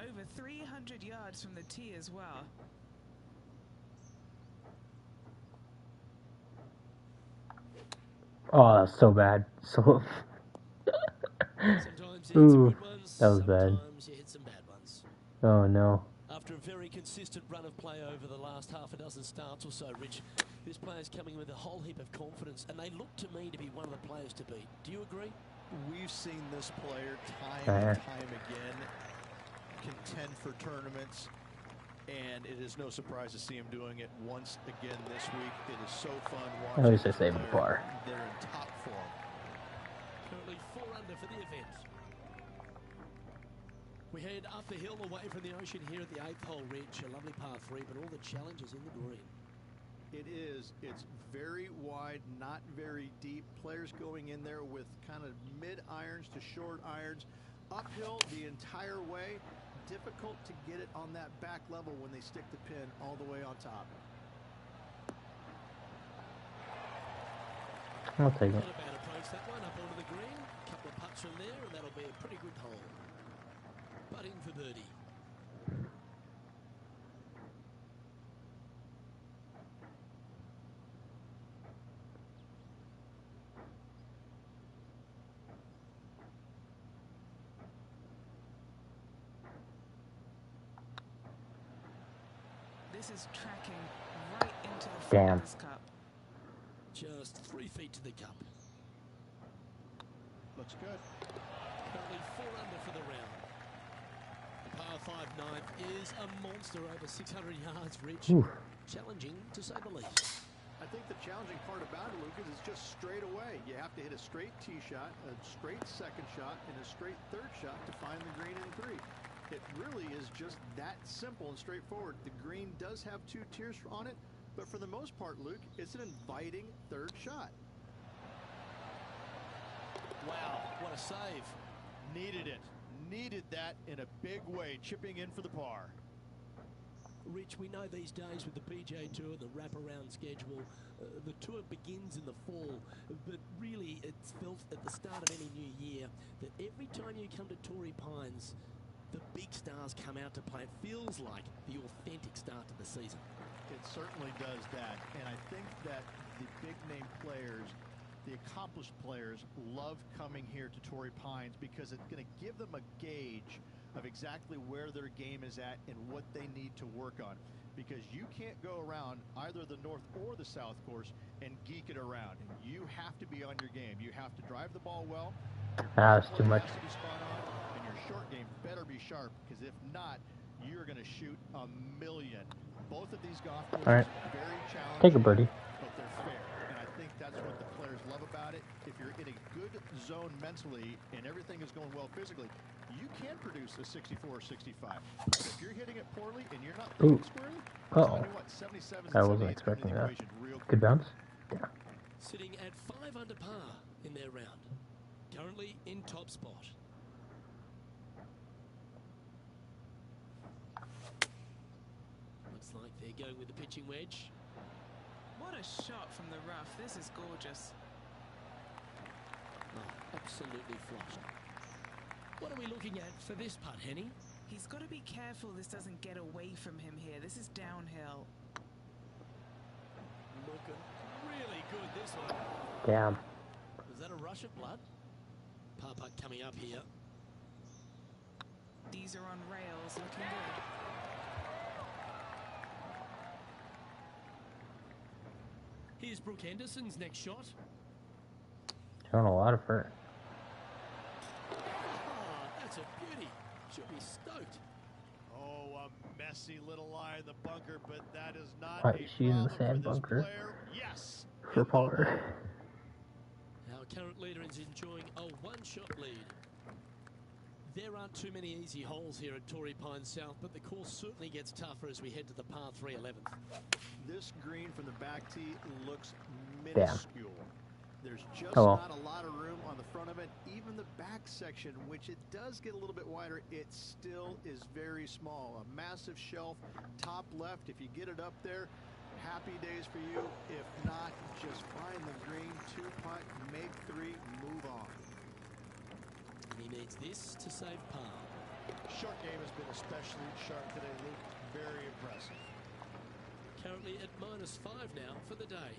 Over 300 yards from the tee as well. oh, that's so bad. So. Sometimes you hit some Ooh, good ones, that was bad. sometimes you hit some bad ones. Oh no. After a very consistent run of play over the last half a dozen starts or so, Rich, this player's coming with a whole heap of confidence, and they look to me to be one of the players to beat. Do you agree? We've seen this player time and Uh-huh. time again contend for tournaments, and it is no surprise to see him doing it once again this week. It is so fun watching. At least I this saved the player. par. They're in top form. Currently 4 under for the event. We head up the hill away from the ocean here at the 8th hole, Rich. A lovely par 3, but all the challenges in the green. It is. It's very wide, not very deep. Players going in there with kind of mid-irons to short irons. Uphill the entire way. Difficult to get it on that back level when they stick the pin all the way on top. I'll take it. Not a bad approach, that one, up onto the green. Couple of putts from there, and that'll be a pretty good hole. Putting for birdie. This is tracking right into the front Damn. of this cup. Just 3 feet to the cup. Looks good. Currently 4 under for the round. The par 5 ninth is a monster over 600 yards, Rich. Oof. Challenging, to say the least. I think the challenging part about it, Lucas, is just straight away. You have to hit a straight tee shot, a straight second shot, and a straight third shot to find the green in 3. It really is just that simple and straightforward. The green does have 2 tiers on it, but for the most part, Luke, it's an inviting third shot. Wow, what a save. Needed it. Needed that in a big way, chipping in for the par. Rich, we know these days with the PGA Tour, the wraparound schedule, the tour begins in the fall, but really it's felt at the start of any new year that every time you come to Torrey Pines, the big stars come out to play. It feels like the authentic start to the season. It certainly does that, and I think that the big-name players, the accomplished players, love coming here to Torrey Pines because it's going to give them a gauge of exactly where their game is at and what they need to work on. Because you can't go around either the north or the south course and geek it around. You have to be on your game. You have to drive the ball well. That's too much. Has to be spot on, and your short game better be sharp, because if not, you're going to shoot a million. Both of these golf courses All right. very challenging. Take a birdie. But they're fair, and I think that's what the players love about it. If you're in a good zone mentally and everything is going well physically, you can produce a 64 or 65. But if you're hitting it poorly and you're not thinking squarely, Uh-oh. what, 77 I wasn't expecting that. Good bounce. Yeah. Sitting at 5 under par in their round. Currently in top spot. Looks like they're going with the pitching wedge. What a shot from the rough. This is gorgeous. Oh, absolutely flushed. What are we looking at for this putt, Henny? He's got to be careful this doesn't get away from him here. This is downhill. Looking really good, this one. Damn. Was that a rush of blood? Par putt coming up here. These are on rails, looking good. Here's Brooke Henderson's next shot. Showing a lot of hurt. Oh, that's a beauty. Should be stoked. Oh, a messy little lie in the bunker, but that is not Why a is she in the problem sand for this bunker? player. Yes. For par. Our current leader is enjoying a one-shot lead. There aren't too many easy holes here at Torrey Pines South, but the course certainly gets tougher as we head to the par 3 11th. This green from the back tee looks minuscule. There's just well. not a lot of room on the front of it. Even the back section, which it does get a little bit wider, it still is very small. A massive shelf, top left. If you get it up there, happy days for you. If not, just find the green, 2-putt, make 3, move on. He needs this to save par. Short game has been especially sharp today, Luke. Very impressive. Currently at -5 now for the day.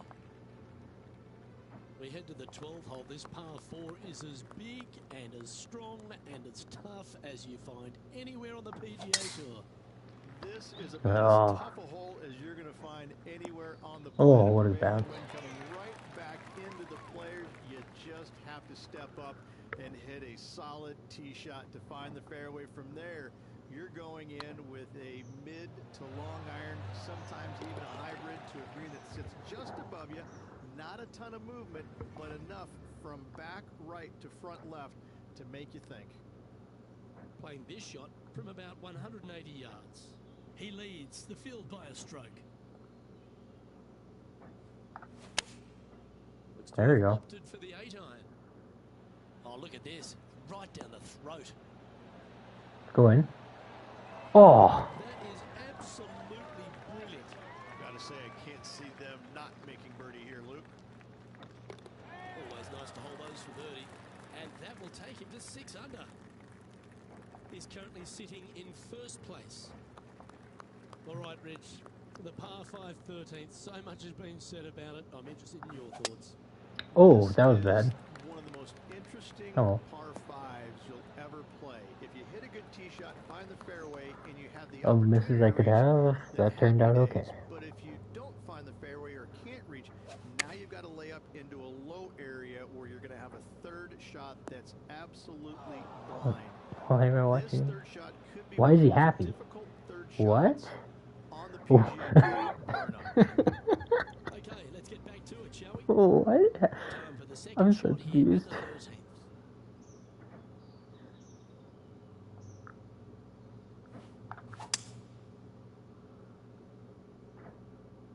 We head to the 12th hole. This par 4 is as big and as strong and as tough as you find anywhere on the PGA Tour. This is about as tough a hole as you're going to find anywhere on the planet. Oh, what a bounce. Coming right back into the players, you just have to step up and hit a solid tee shot to find the fairway. From there, you're going in with a mid to long iron, sometimes even a hybrid to a green that sits just above you. Not a ton of movement, but enough from back right to front left to make you think. Playing this shot from about 180 yards. He leads the field by a stroke. There you go. Opted for the 8-iron. Oh, look at this. Right down the throat. Go in. Oh. That is absolutely brilliant. Gotta say, I can't see them not making birdie here, Luke. Always nice to hold those for birdie. And that will take him to 6 under. He's currently sitting in first place. All right, Rich. The par 5 13th. So much has been said about it. I'm interested in your thoughts. Oh, that was bad. One of the most interesting Oh. par 5s you'll ever play. If you hit a good tee shot, find the fairway, and you have the All the misses I could have, that turned out okay. But if you don't find the fairway or can't reach, now you've got to lay up into a low area where you're going to have a third shot that's absolutely blind. Why am I This watching? third shot could be Why is he one of the most happy? difficult third What? shots on the PGA Tour, bar none. Okay, let's get back to it, shall we? What? Time for the second I'm so shot here confused. at the 13th.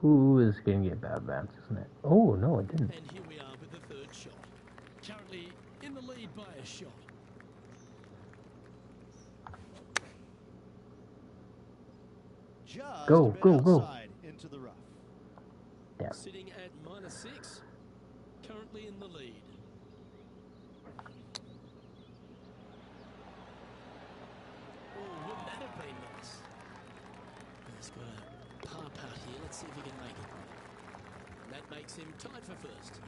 Ooh, this is gonna get bad bounce, isn't it? Oh, no, it didn't. And here we are with the third shot. Currently in the lead by a shot. Just Go, a bit go, go. outside into the rough. Yeah. Sitting at -6. Currently in the lead. Oh, wouldn't that have been nice? He's got a par putt here. Let's see if he can make it. And that makes him tied for first.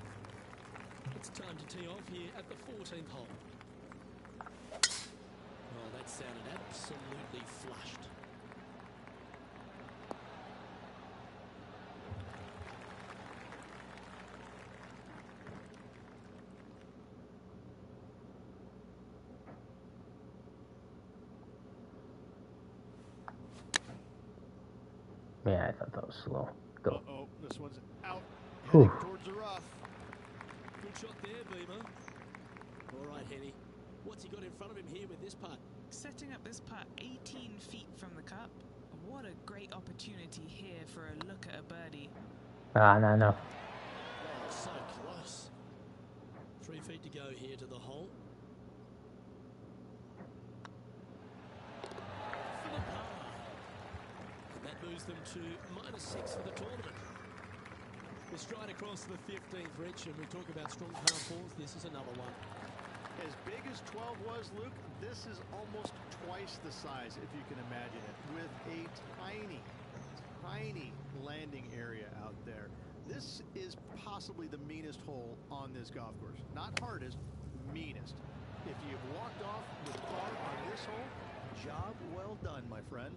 It's time to tee off here at the 14th hole. Oh, that sounded absolutely flushed. Yeah, I thought that was slow. Go. Uh-oh, this one's out, Whew. heading towards the rough. Good shot there, Beamer. All right, Henny. What's he got in front of him here with this putt? Setting up this putt 18 feet from the cup. What a great opportunity here for a look at a birdie. Ah, no. Oh, so close. 3 feet to go here to the hole. For the par. And that moves them to -6 for the tournament. We're straight across the 15th reach, and we talk about strong par fours. This is another one. As big as 12 was, Luke, this is almost twice the size, if you can imagine it, with a tiny landing area out there. This is possibly the meanest hole on this golf course. Not hardest, meanest. If you've walked off with par on this hole, job well done, my friend.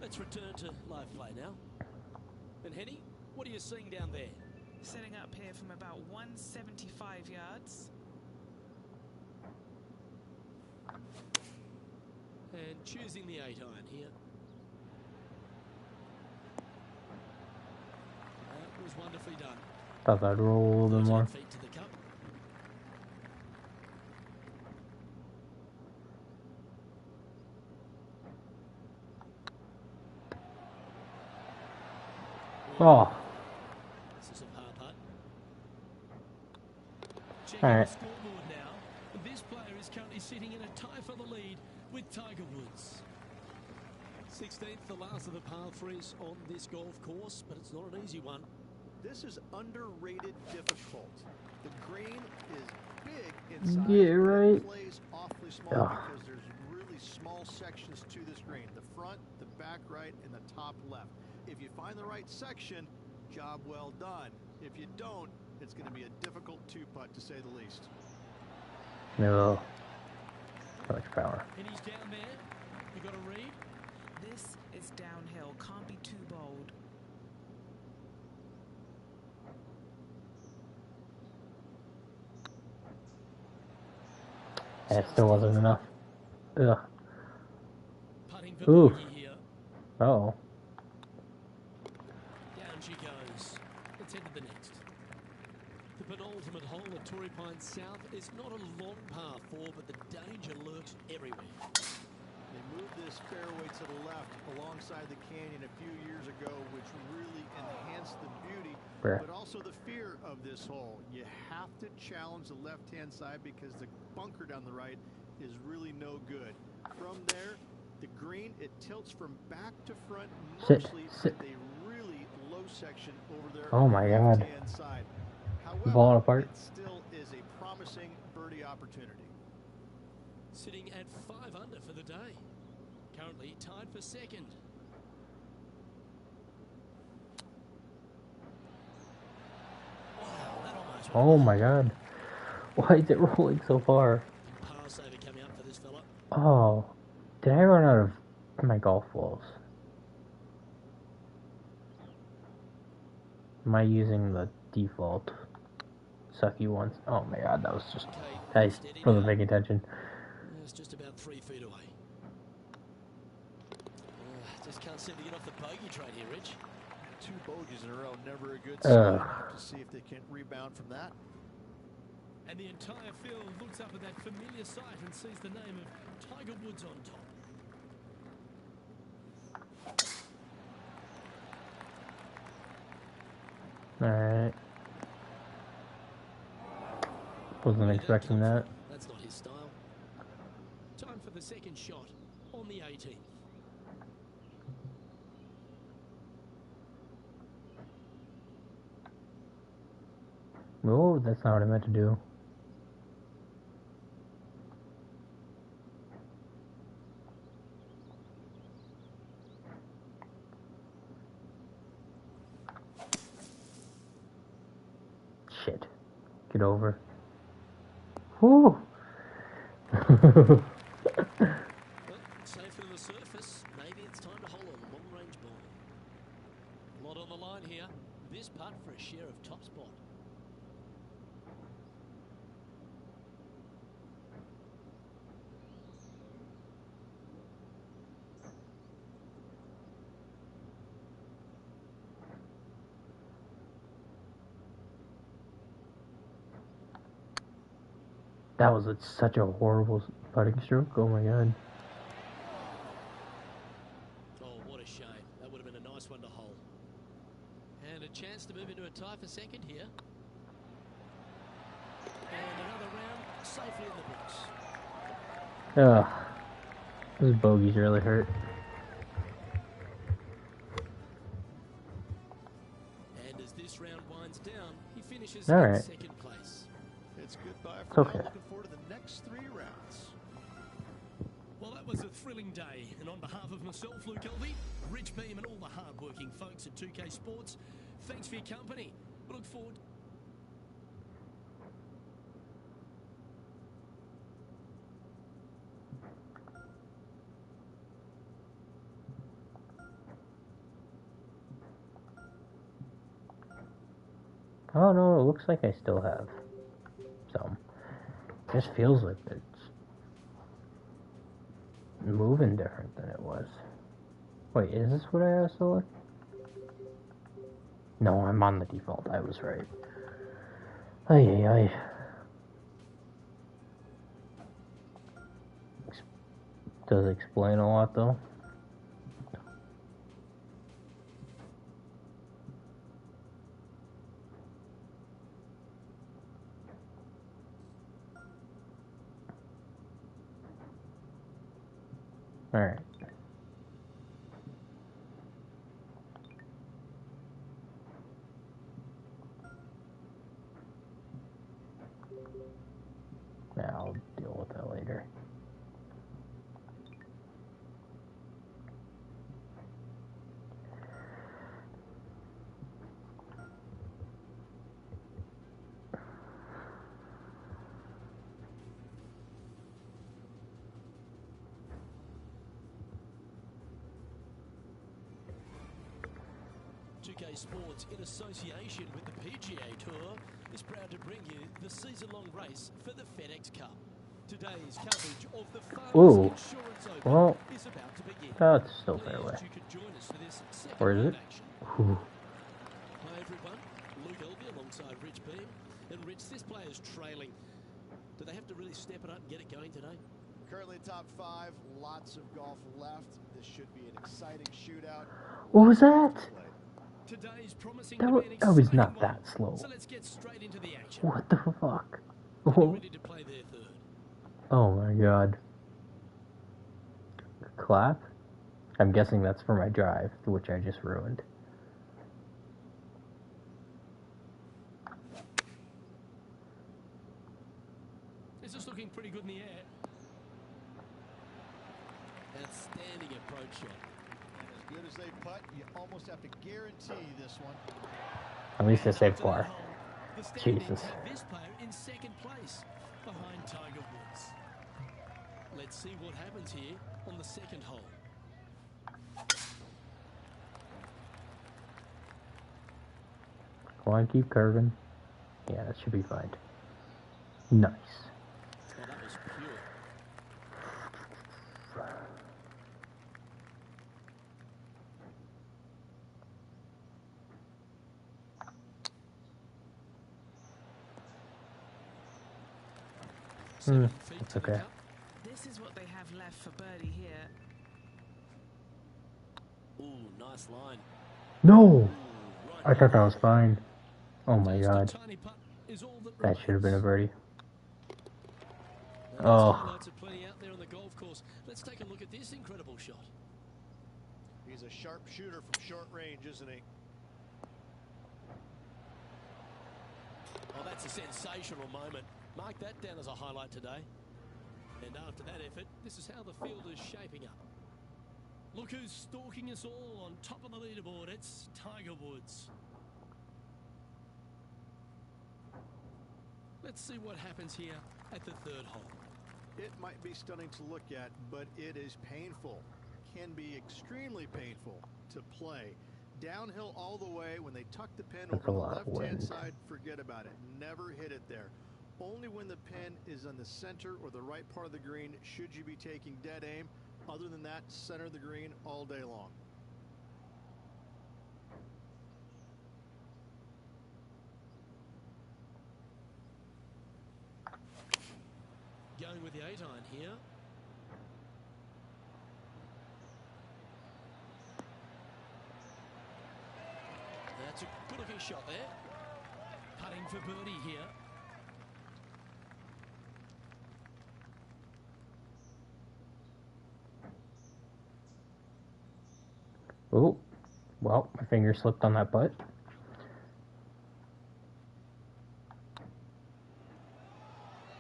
Let's return to live play now. And Henny, what are you seeing down there? Setting up here from about 175 yards. And choosing the 8-iron here. That was wonderfully done. Thought I'd roll a little bit 13 more. feet to the cup. Oh, This is a par putt. Checking All right. the scoreboard now. This player is currently sitting in a tie for the lead with Tiger Woods. 16th, the last of the par threes on this golf course, but it's not an easy one. This is underrated difficult. The green is big inside. Yeah, but right. It plays awfully small Ugh. because there's really small sections to this green. The front, the back right, and the top left. If you find the right section, job well done. If you don't, it's going to be a difficult two-putt to say the least. no. So much power. And he's down there. You got a read? This is downhill. Can't be too bold. That still wasn't enough. Ugh. Putting for Ooh. bogey here. Oh. Down she goes. Let's head to the next. The penultimate hole at Torrey Pines South is not a long par 4, but the danger lurks everywhere. They moved this fairway to the left alongside the canyon a few years ago, which really enhanced the beauty, Bruh. but also the fear of this hole. You have to challenge the left-hand side because the bunker down the right is really no good. From there, the green, it tilts from back to front Sit, mostly sit. with a really low section over there Oh on my the God. left-hand side. However, Falling apart. it still is a promising birdie opportunity. Sitting at 5 under for the day. Currently tied for second. Wow, that almost Oh my god. Why is it rolling so far? par saver coming up for this fella. Oh. Did I run out of my golf balls? Am I using the default sucky ones? Oh my god, that was just... I wasn't paying attention. was just about 3 feet away. Just can't seem to get off the bogey train here, Rich. 2 bogeys in a row, never a good sign. Have to see if they can rebound from that. And the entire field looks up at that familiar sight and sees the name of Tiger Woods on top. Alright. Wasn't expecting that. That's not his style. Time for the second shot on the 18th. Oh, that's not what I meant to do. Shit. Get over. Whew. Well, safe to the surface. Maybe it's time to hold a long-range ball. A lot on the line here. This putt for a share of top spot. That was such a horrible putting stroke. Oh my god. Oh, what a shame. That would have been a nice one to hold. And a chance to move into a tie for second here. And another round safely in the books. Ugh. Those bogeys really hurt. And as this round winds down, he finishes All in right. second place. It's goodbye It's for okay. now. Looking forward to the next 3 rounds. Well, that was a thrilling day, and on behalf of myself, Luke Elvey, Rich Beam, and all the hard-working folks at 2K Sports, thanks for your company. We look forward. Oh no, it looks like I still have some. It just feels like it's moving different than it was. Wait, is this what I have select? No, I'm on the default. I was right. Ay, ay, ay. Does explain a lot though. Alright. Yeah, I'll deal with that later. Sports, in association with the PGA Tour, is proud to bring you the season-long race for the FedEx Cup. Today's coverage of the Farmers Insurance Open is about to begin. That's still fairway. You could join us for this second Where is it? action. Ooh. Hi everyone, Luke Elvey alongside Rich Beam. And Rich, this player's trailing. Do they have to really step it up and get it going today? Currently top 5, lots of golf left. This should be an exciting shootout. What was that? Today's promising That to was not that slow. So let's get straight into the action. What the fuck? Ready to play their third. Oh my god. Clap? I'm guessing that's for my drive, which I just ruined. This is looking pretty good in the air. Outstanding approach shot. As good as they putt, you almost have to guarantee this one. At least I saved par. Jesus. This player in second place behind Tiger Woods. Let's see what happens here on the second hole. Come on, keep curving. Yeah, that should be fine. Nice. Oh, that was pure. 7 feet That's to the okay. cup. This is what they have left for birdie here. Ooh, nice line. No! Ooh, right I thought that was ball. fine. Oh my Just a god. tiny putt is all that That should have been a remains. birdie. Well, there's Oh. highlights are plenty out there on the golf course. Let's take a look at this incredible shot. He's a sharp shooter from short range, isn't he? Oh, that's a sensational moment. Mark that down as a highlight today. And after that effort, this is how the field is shaping up. Look who's stalking us all on top of the leaderboard. It's Tiger Woods. Let's see what happens here at the third hole. It might be stunning to look at, but it is painful. Can be extremely painful to play. Downhill all the way. When they tuck the pin That's over a the lot of left-hand wind. side, forget about it. Never hit it there. Only when the pin is on the center or the right part of the green should you be taking dead aim. Other than that, center of the green all day long. Going with the 8-iron here. That's a good-looking shot there. Putting for birdie here. Oh. Well, my finger slipped on that putt.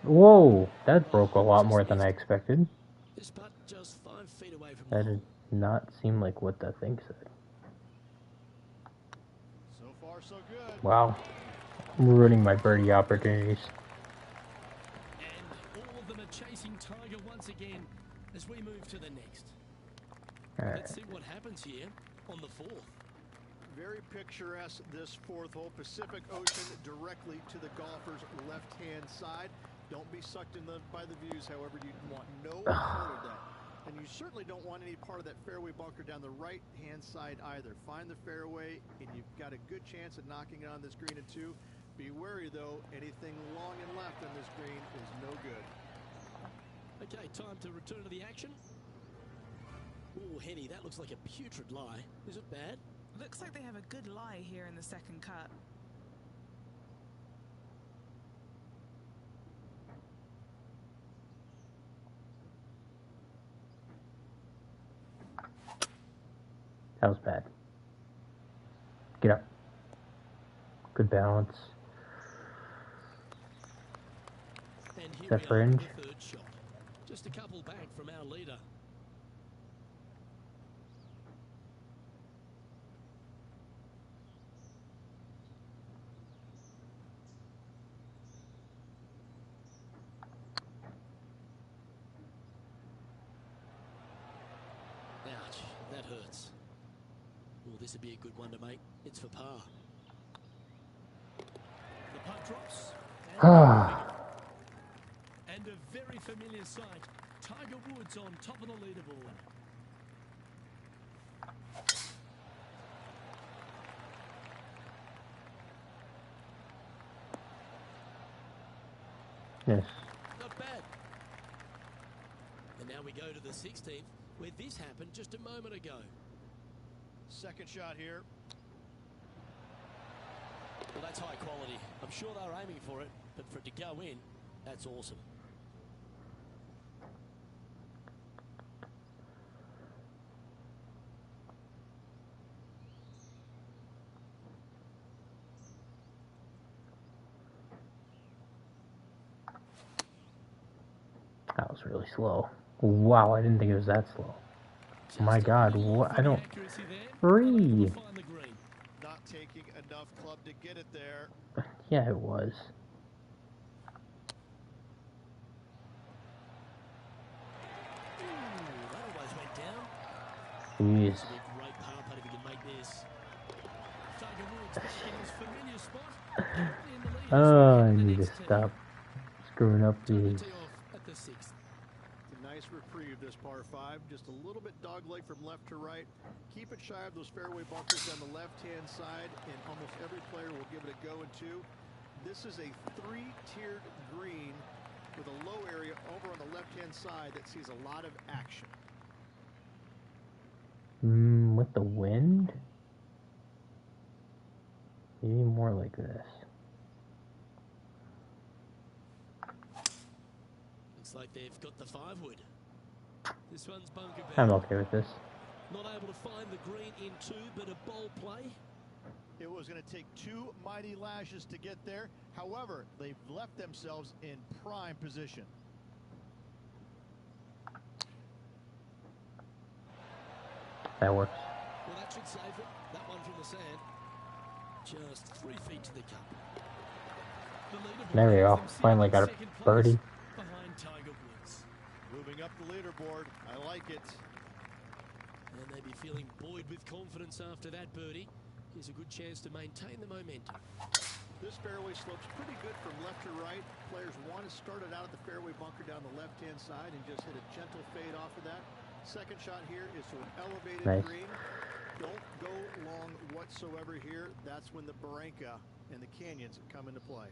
Whoa! That broke a lot more than I expected. This putt just 5 feet away from That the did hole. not seem like what that thing said. So far, so good. Wow. I'm ruining my birdie opportunities. And all of them are chasing Tiger once again as we move to the next. Alright. Let's see what happens here on the fourth. Very picturesque, this fourth hole. Pacific Ocean directly to the golfer's left-hand side. Don't be sucked in by the views, however, you want no part of that. And you certainly don't want any part of that fairway bunker down the right-hand side either. Find the fairway, and you've got a good chance of knocking it on this green in two. Be wary, though. Anything long and left on this green is no good. Okay, time to return to the action. Oh, Henny, that looks like a putrid lie. Is it bad? Looks like they have a good lie here in the second cut. That was bad. Get up. Good balance. And here That we are fringe? with the third shot. Just a couple back from our leader. Ouch, that hurts. Well, this would be a good one to make. It's for par. The putt drops. And a very familiar sight. Tiger Woods on top of the leaderboard. Yes. Not bad. And now we go to the 16th, where this happened just a moment ago. Second shot here. Well, that's high quality. I'm sure they're aiming for it, but for it to go in, that's awesome. That was really slow. Wow, I didn't think it was that slow. My God, what? I don't... Free! Not taking enough club to get it there. Yeah, it was. That almost went down. Jeez. This will be a great par putt if he can make this. Tiger Woods back in his familiar spot. Currently in the lead. Oh, I The need to next tee. stop screwing up Time to these. tee off at the 6th. It's a nice reprieve, this par 5. Just a little bit dogleg from left to right. Keep it shy of those fairway bunkers on the left-hand side, and almost every player will give it a go in two. This is a 3-tiered green with a low area over on the left-hand side that sees a lot of action. With the wind? Maybe more like this. Looks like they've got the 5-wood. This one's bunker bound. I'm okay with this. Not able to find the green in 2, but a bold play. It was going to take 2 mighty lashes to get there. However, they've left themselves in prime position. That works. Well, that should save it. That one from the sand. Just 3 feet to the cup. The There we go. Finally got a birdie. Behind Tiger Woods. Moving up the leaderboard. I like it. And they be feeling buoyed with confidence after that birdie. Here's a good chance to maintain the momentum. This fairway slopes pretty good from left to right. Players want to start it out at the fairway bunker down the left-hand side and just hit a gentle fade off of that. Second shot here is to an elevated green. Don't go long whatsoever here. That's when the barranca and the canyons come into play.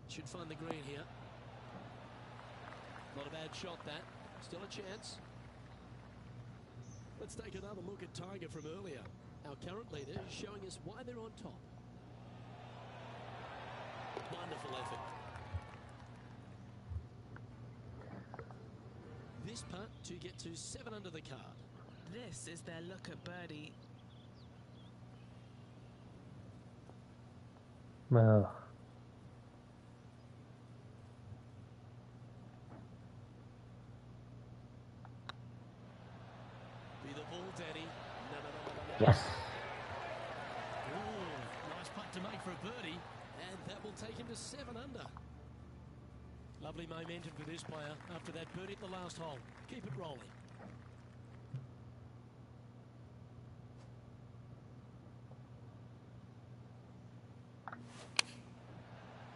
Should find the green here. Not a bad shot, that. Still a chance. Let's take another look at Tiger from earlier. Our current leader is showing us why they're on top. Wonderful effort. This putt to get to 7 under the card. This is their look at birdie. Well. Be the ball, Danny. No. Yes. Ooh, nice putt to make for a birdie, and that will take him to 7 under. Lovely momentum for this player after that birdie at the last hole. Keep it rolling.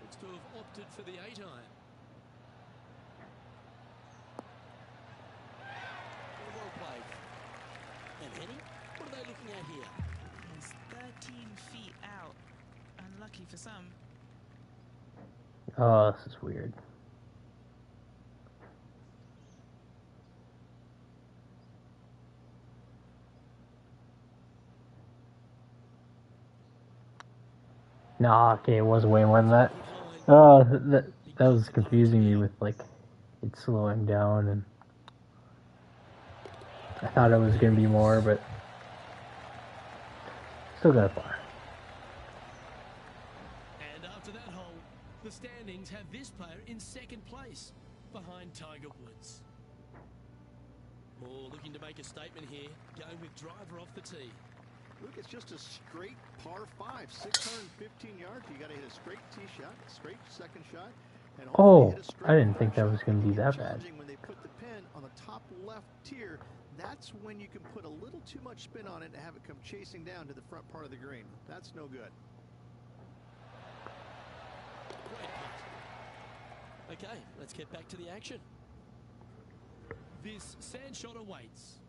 Looks to have opted for the 8-iron. Well played. And Henny, what are they looking at here? He's 13 feet out. Unlucky for some. Oh, this is weird. Nah, okay, it was way more than that. Oh, that was confusing me with, like, it slowing down, and I thought it was going to be more, but still got far. And after that hole, the standings have this player in 2nd place, behind Tiger Woods. Moore looking to make a statement here, going with driver off the tee. Look, it's just a straight par 5, 615 yards. You got to hit a straight tee shot, straight second shot. And Oh, I didn't think that was going to be that bad. When they put the pin on the top left tier, that's when you can put a little too much spin on it and have it come chasing down to the front part of the green. That's no good. Great putt. Okay, let's get back to the action. This sand shot awaits.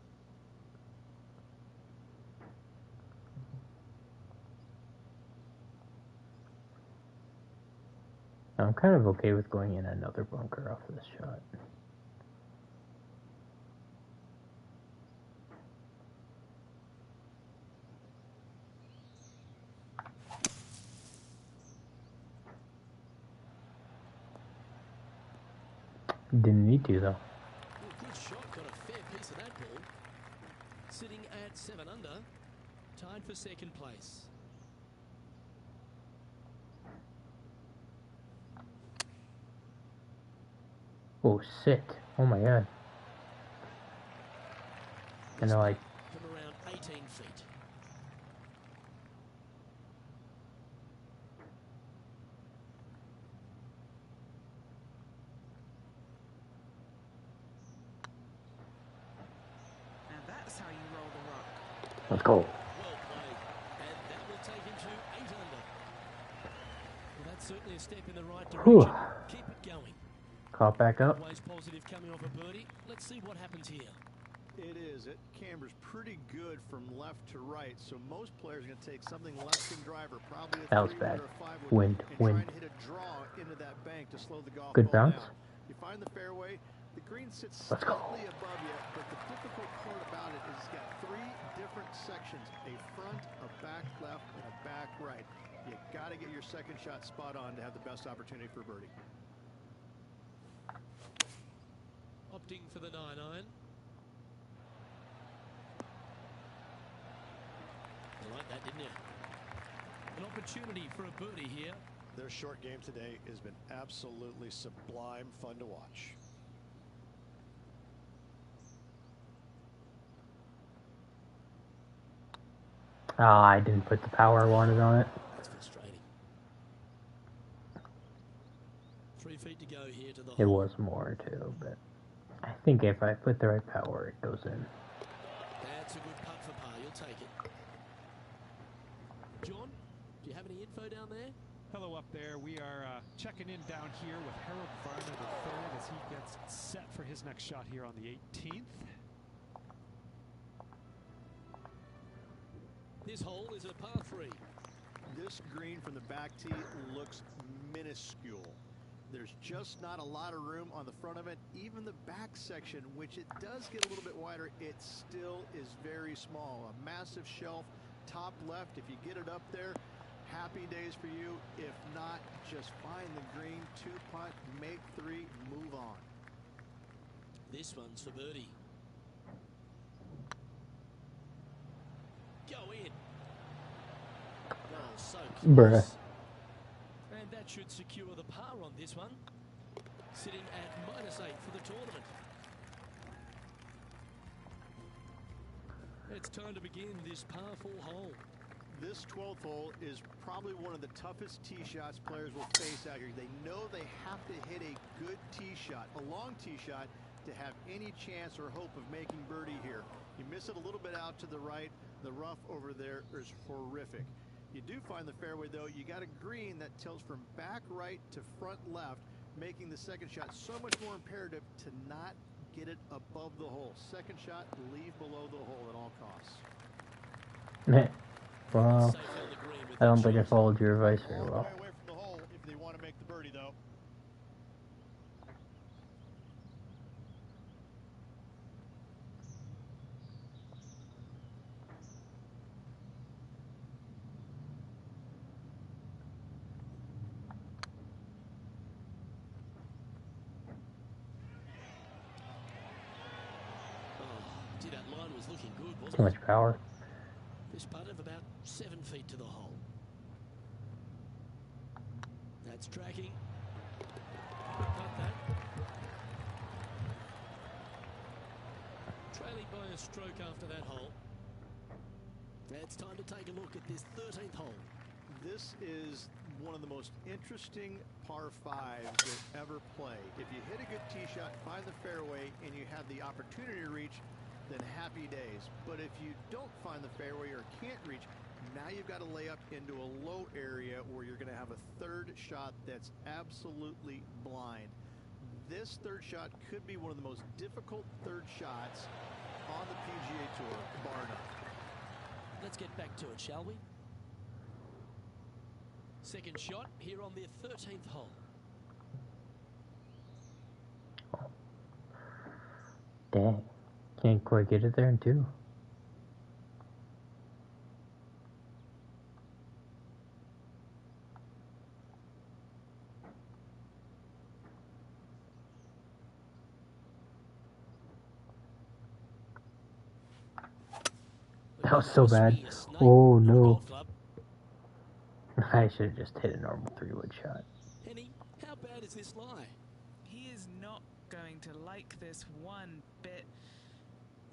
I'm kind of okay with going in another bunker off of this shot. Didn't need to, though. Ooh, good shot, got a fair piece of that ball. Sitting at 7 under, tied for 2nd place. Oh, sit. Oh my god. I know, like, From around 18 feet. Now that's how you roll the rock. let's go. Well played. And that will take him to 8 under. Well, that's certainly a step in the right direction. Whew. Keep it going. Caught back up. Always positive coming off a birdie. Let's see what happens here. It is. It cambers pretty good from left to right, so most players are going to take something less than driver, probably a That was 3-wood bad. or a 5-wood, Wind, and wind. trying to hit a draw into that bank to slow the golf Good ball bounce. down. You find the fairway, the green sits Let's go. slightly above you, but the difficult part about it is it's got 3 different sections, a front, a back left, and a back right. You got to get your second shot spot on to have the best opportunity for birdie. Opting for the 9-iron. You like that, didn't you? An opportunity for a birdie here. Their short game today has been absolutely sublime fun to watch. Ah, I didn't put the power I wanted on it. That's frustrating. 3 feet to go here to the It hole. was more too, but I think if I put the right power, it goes in. That's a good putt for par. You'll take it. John, do you have any info down there? Hello up there. We are checking in down here with Harold Varner III as he gets set for his next shot here on the 18th. This hole is a par 3. This green from the back tee looks minuscule. There's just not a lot of room on the front of it. Even the back section, which it does get a little bit wider, it still is very small. A massive shelf, top left. If you get it up there, happy days for you. If not, just find the green, 2-putt, make 3, move on. This one's for birdie. Go in. Oh, so close. Bruh. And that should secure the par on this one. Sitting at -8 for the tournament. It's time to begin this par 4 hole. This 12th hole is probably one of the toughest tee shots players will face out here. They know they have to hit a good tee shot, a long tee shot, to have any chance or hope of making birdie here. You miss it a little bit out to the right, the rough over there is horrific. You do find the fairway, though. You got a green that tilts from back right to front left, making the second shot so much more imperative to not get it above the hole. Second shot, leave below the hole at all costs. Well, Safe on the green with I don't that think I shot. followed your advice very Long well. way away from the hole if they want to make the birdie, though. Oh, gee, that line was looking good, wasn't Too it? much power. This putt of about 7 feet to the hole. That's tracking. Good putt, that. Trailing by a stroke after that hole. It's time to take a look at this 13th hole. This is one of the most interesting par 5s that ever play. If you hit a good tee shot, find the fairway, and you have the opportunity to reach, then happy days. But if you don't find the fairway or can't reach, now you've got to lay up into a low area where you're going to have a third shot that's absolutely blind. This third shot could be one of the most difficult third shots on the PGA Tour, bar none. Let's get back to it, shall we? Second shot here on the 13th hole. Dang. Can't quite get it there in 2. That was so bad. Swinging a snake Oh with a no. golf club. I should have just hit a normal 3-wood shot. Henny, how bad is this lie? He is not going to like this one bit.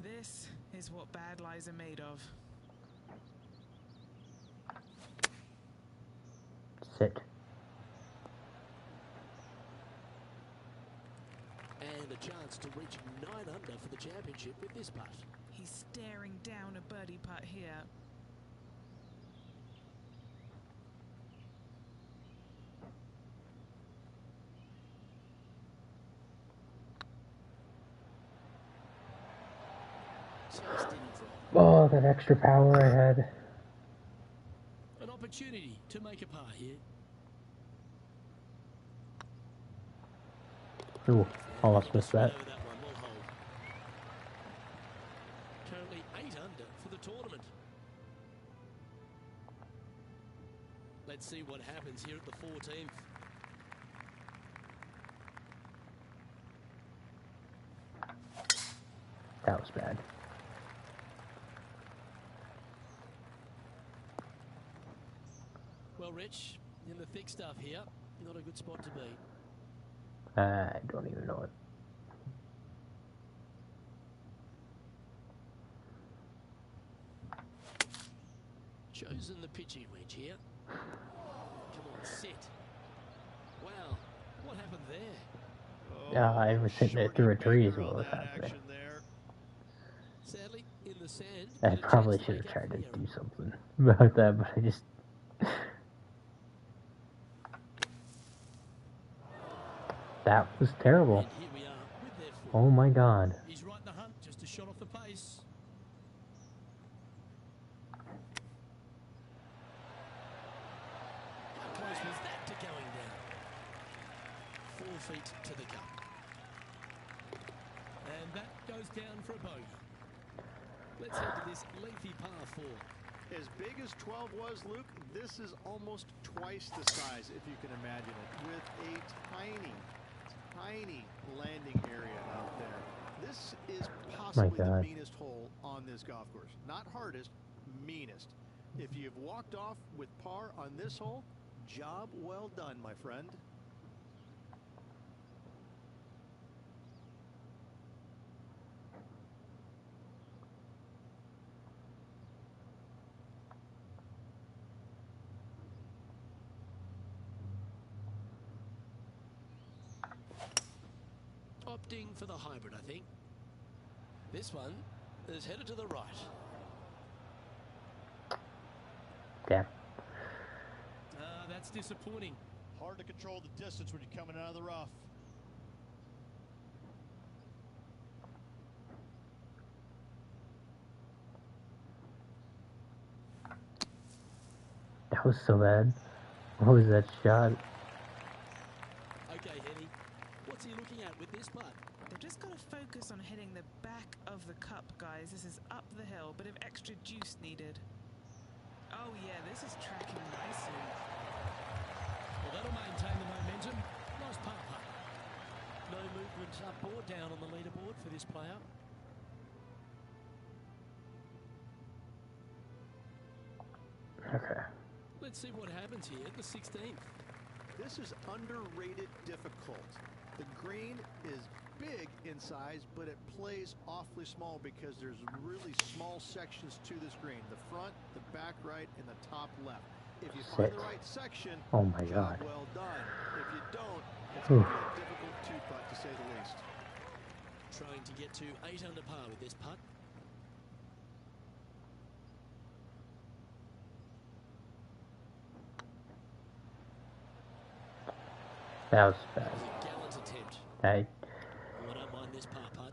This is what bad lies are made of. Sit. And a chance to reach 9 under for the championship with this putt. He's staring down a birdie putt here. Just didn't drop. Oh, that extra power I had. An opportunity to make a par here. Ooh, almost missed that. Over that one, will hold. Currently 8 under for the tournament. Let's see what happens here at the 14th. That was bad. Well, Rich, in the thick stuff here, not a good spot to be. I don't even know it. Chosen the pitching wedge here. Come on, sit. Wow, what happened there? Yeah, I was hitting it through a tree is what was happening. Sadly, in the sand. I probably should have tried to do something about that, but I just... That was terrible. And here we are with their foot. Oh my god. He's right in the hunt, just a shot off the pace. How close was that to going down? 4 feet to the cup. And that goes down for a bogey. Let's head to this lengthy par 4. As big as 12 was, Luke, this is almost twice the size, if you can imagine it, with a tiny landing area out there. This is possibly the meanest hole on this golf course. Not hardest, meanest. If you've walked off with par on this hole, job well done, my friend. Opting for the hybrid, I think. This one is headed to the right. Damn. That's disappointing. Hard to control the distance when you're coming out of the rough. That was so bad. What was that shot? Okay, Henny. What's he looking at with this putt? They've just got to focus on hitting the back of the cup, guys. This is up the hill, bit of extra juice needed. Oh yeah, this is tracking nicely. Well, that'll maintain the momentum. Nice par putt. No movement up or down on the leaderboard for this player. Okay. Let's see what happens here at the 16th. This is underrated difficult. The green is big in size, but it plays awfully small because there's really small sections to this green. The front, the back right, and the top left. If you find the right section, oh my god. well done. If you don't, it's going to be a difficult two-putt to say the least. Trying to get to 8 under par with this putt. That was bad. It was a gallant attempt. I don't mind this par putt.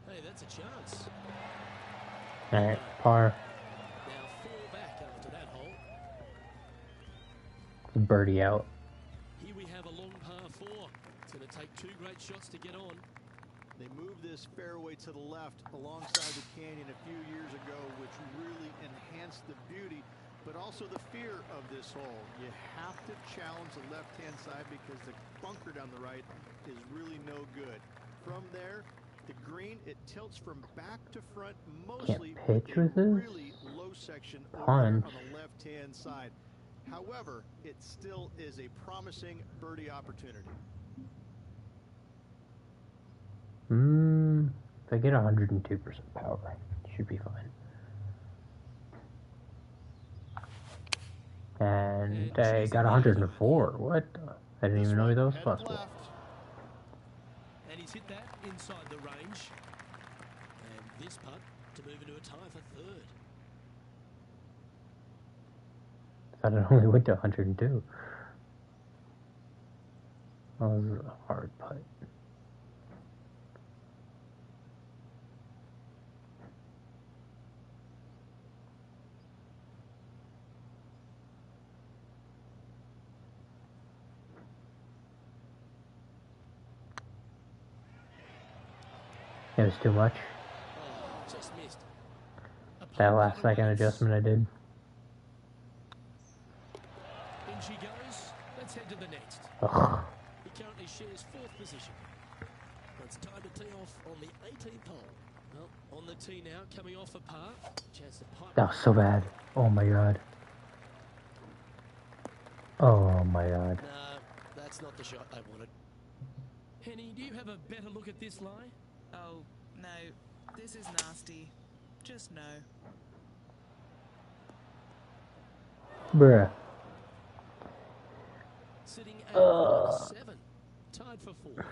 Hey, that's a chance. Alright, par. Now 4 back after that hole. Birdie out. Here we have a long par 4. It's going to take 2 great shots to get on. They moved this fairway to the left alongside the canyon a few years ago, which really enhanced the beauty, but also the fear of this hole. You have to challenge the left-hand side because the bunker down the right is really no good. From there, the green, it tilts from back to front mostly with a really low section over on the left-hand side. However, it still is a promising birdie opportunity. If I get 102% power, it should be fine. And I got 104. What? I didn't even know that was possible. And he's hit that inside the range. And this putt to move into a tie for 3rd. I thought it only went to 102. That was a hard putt. It was too much. Oh, just missed. That last second adjustment I did. In she goes. Let's head to the next. Ugh. He currently shares 4th position. It's time to tee off on the 18th hole. Well, on the tee now, coming off a par. Chance to pipe. That was so bad. Oh my god. Oh my god. No, that's not the shot they wanted. Henny, do you have a better look at this lie? Oh, no. This is nasty. Just no. Bruh. Sitting at 7. Tied for 4th.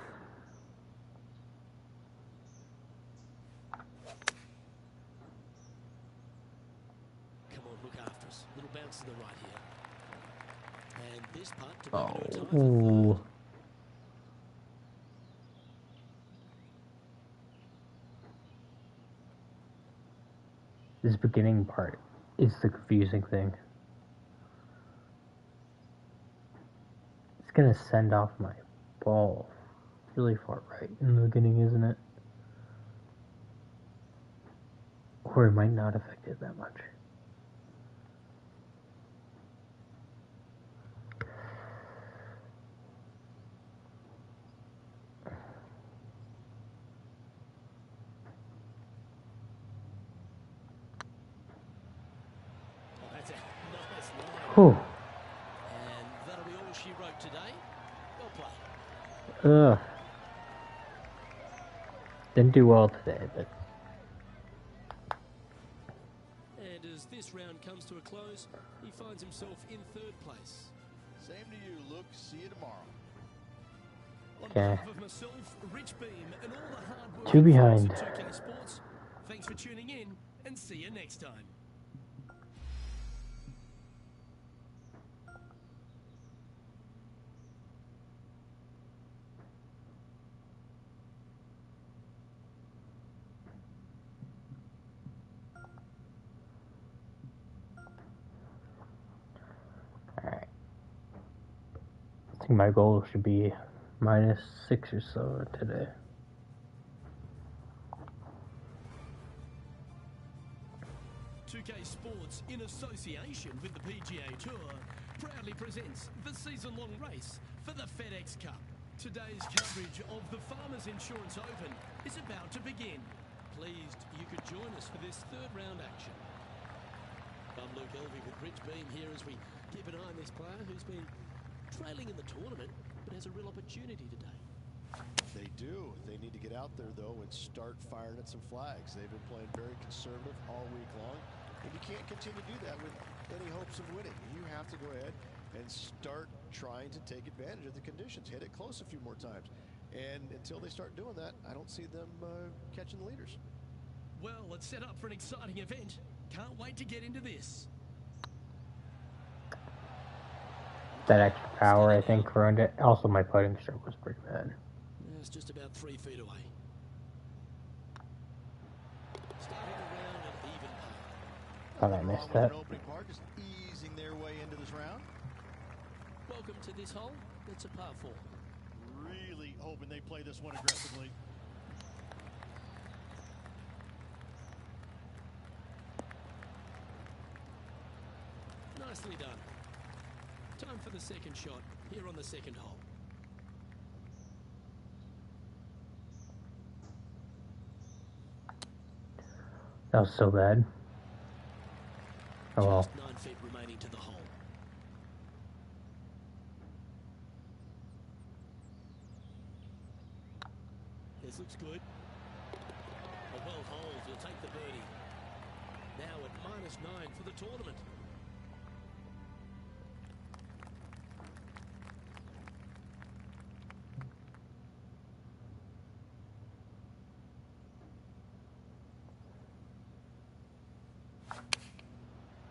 Come on, look after us. Little bounce to the right here. And this putt to move into a tie for 3rd. This beginning part is the confusing thing. It's gonna send off my ball really far right in the beginning, isn't it? Or it might not affect it that much. That's a nice line. Whew. And that'll be all she wrote today. Well played. Ugh. Didn't do well today, but And as this round comes to a close, he finds himself in 3rd place. Same to you, Luke. See you tomorrow. On Okay. behalf of myself, Rich Beam, and all the hard work 2 behind. 2K Sports, thanks for tuning in, and see you next time. alright. I think my goal should be -6 or so today. Sports, in association with the PGA Tour, proudly presents the season-long race for the FedEx Cup. Today's coverage of the Farmers Insurance Open is about to begin. Pleased you could join us for this 3rd round action. I'm Luke Elvey with Rich Beam here as we keep an eye on this player who's been trailing in the tournament but has a real opportunity today. They do. They need to get out there, though, and start firing at some flags. They've been playing very conservative all week long, and you can't continue to do that with any hopes of winning. You have to go ahead and start trying to take advantage of the conditions. Hit it close a few more times. And until they start doing that, I don't see them catching the leaders. Well, let's set up for an exciting event. Can't wait to get into this. That extra power, I think, ruined it. Also, my putting stroke was pretty bad. It's just about 3 feet away. Starting the round at even par. Thought I missed that. Opening par, just easing their way into this round. Welcome to this hole. It's a par 4. Really hoping they play this one aggressively. Nicely done. Time for the second shot here on the second hole. That was so bad. Oh well. Just 9 feet remaining to the hole. This looks good. A well holed, he'll take the birdie. Now at -9 for the tournament.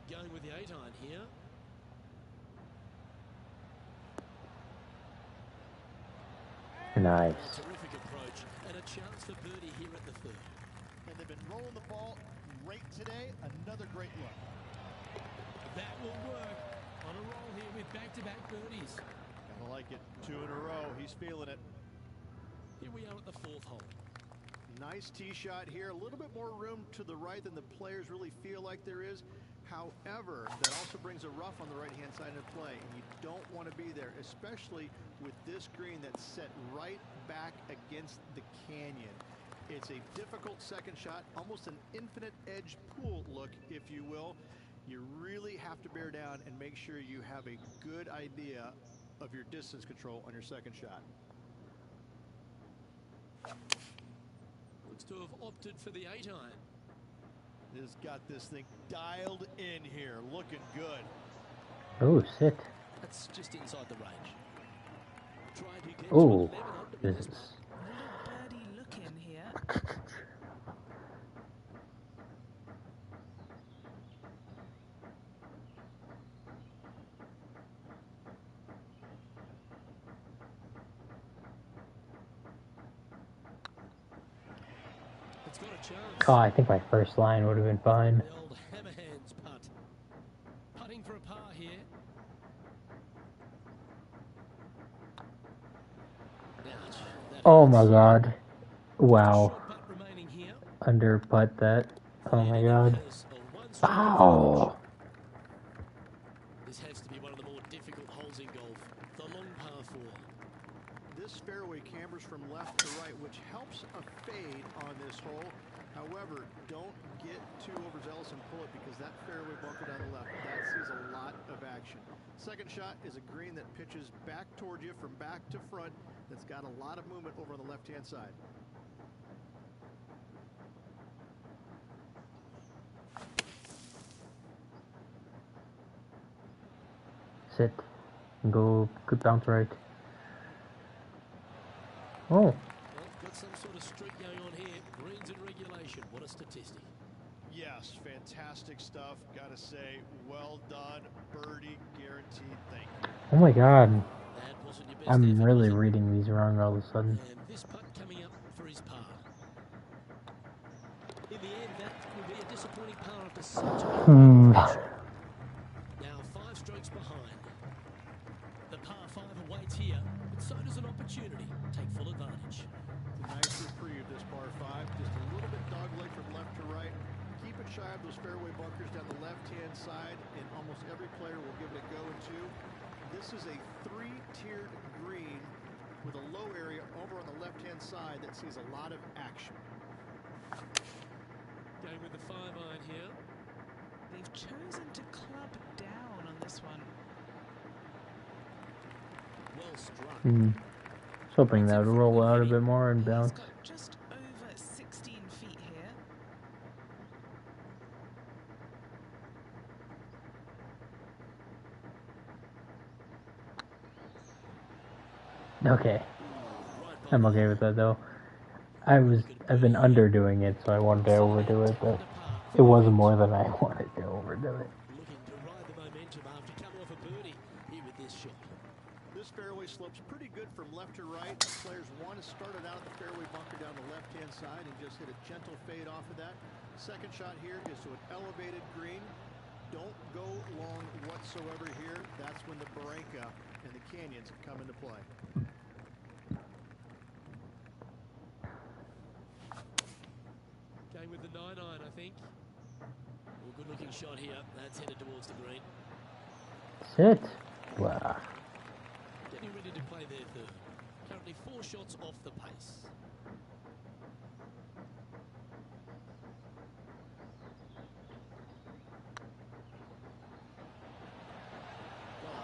Going with the 8-iron here. Nice. Terrific approach and a chance for birdie here at the third. And they've been rolling the ball great today. Another great look. That will work. On a roll here with back-to-back birdies. I like it. 2 in a row. He's feeling it. Here we are at the fourth hole. Nice tee shot here. A little bit more room to the right than the players really feel like there is. However, that also brings a rough on the right-hand side of play, and you don't want to be there, especially with this green that's set right back against the canyon. It's a difficult second shot, almost an infinite edge pool look, if you will. You really have to bear down and make sure you have a good idea of your distance control on your second shot. Looks to have opted for the 8-iron. Has got this thing dialed in here, looking good. Oh, sit. That's just inside the range. Trying to get Oh, to 11 under this this is... Little birdie look in here. It's got a chance. Oh, I think my first line would have been fine. The old hammerhands putt. Putting for a par here. Ouch. That Oh hurts. my god. Wow. Short putt remaining here. Under putt that. Oh my And it god. has a one-stroke Ow. advantage. This has to be one of the more difficult holes in golf. The long par 4. This fairway cambers from left to right, which helps a fade on this hole. However, don't get too overzealous and pull it, because that fairway bunker down the left, that sees a lot of action. Second shot is a green that pitches back towards you from back to front, that's got a lot of movement over on the left-hand side. Sit. Go. Good bounce right. Oh. Well, got some sort of streak going on here. Greens in regulation. What a statistic. Yes, fantastic stuff. Gotta say, well done. Birdie guaranteed. Thank you. Oh my god. That wasn't your best I'm effort, really was it? reading these wrong all of a sudden. And this putt coming up for his par. In the end, that will be a disappointing par after such a Hmm. Now 5 strokes behind. The par 5 awaits here, but so does an opportunity. Take full advantage. It's a nice reprieve, this par 5. Just a little bit dogleg from left to right. Keep it shy of those fairway bunkers down the left-hand side, and almost every player will give it a go in 2. This is a 3-tiered green with a low area over on the left-hand side that sees a lot of action. Going with the 5-iron here. They've chosen to club down on this one. Well struck. Was hoping that would roll out a bit more and He's bounce. got just over 16 feet here. Okay. I'm okay with that though. I've been underdoing it, so I wanted to overdo it, but it wasn't more than I wanted to overdo it. Looking to ride the momentum after coming off a birdie here with this shot. This fairway slopes pretty good from left to right. Players want to start it out at the fairway bunker down the left-hand side and just hit a gentle fade off of that. Second shot here is to an elevated green. Don't go long whatsoever here. That's when the barranca and the canyons come into play. Going with the 9-iron, I think. Well, good looking shot here. That's headed towards the green. Sit. Blah. Getting ready to play their third. Currently 4 shots off the pace.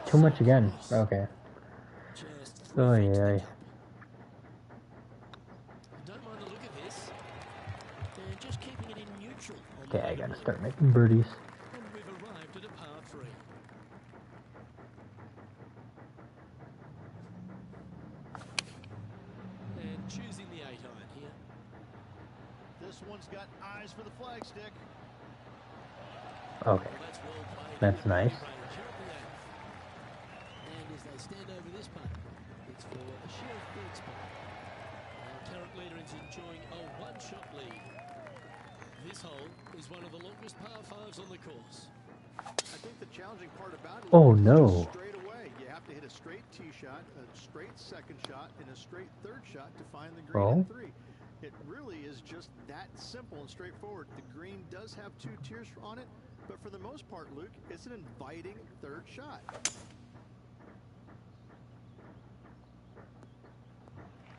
Too much again. Okay. Just Oh 3 feet to the yeah. cup. Don't mind the look of this. And just keeping it in neutral. On the Okay, I way to gotta ball. start making birdies. And we've arrived at a par 3. And choosing the 8-iron here. This one's got eyes for the flagstick. Okay. Well, that's well played. That's nice. Range here at the 8th. And as they stand over this putt, it's for a share of third spot. shot lead. This hole is one of the longest par fives on the course. I think the challenging part about it Oh, is no. just straight away. You have to hit a straight tee shot, a straight second shot, and a straight third shot to find the green in three. It really is just that simple and straightforward. The green does have 2 tiers on it, but for the most part, Luke, it's an inviting third shot.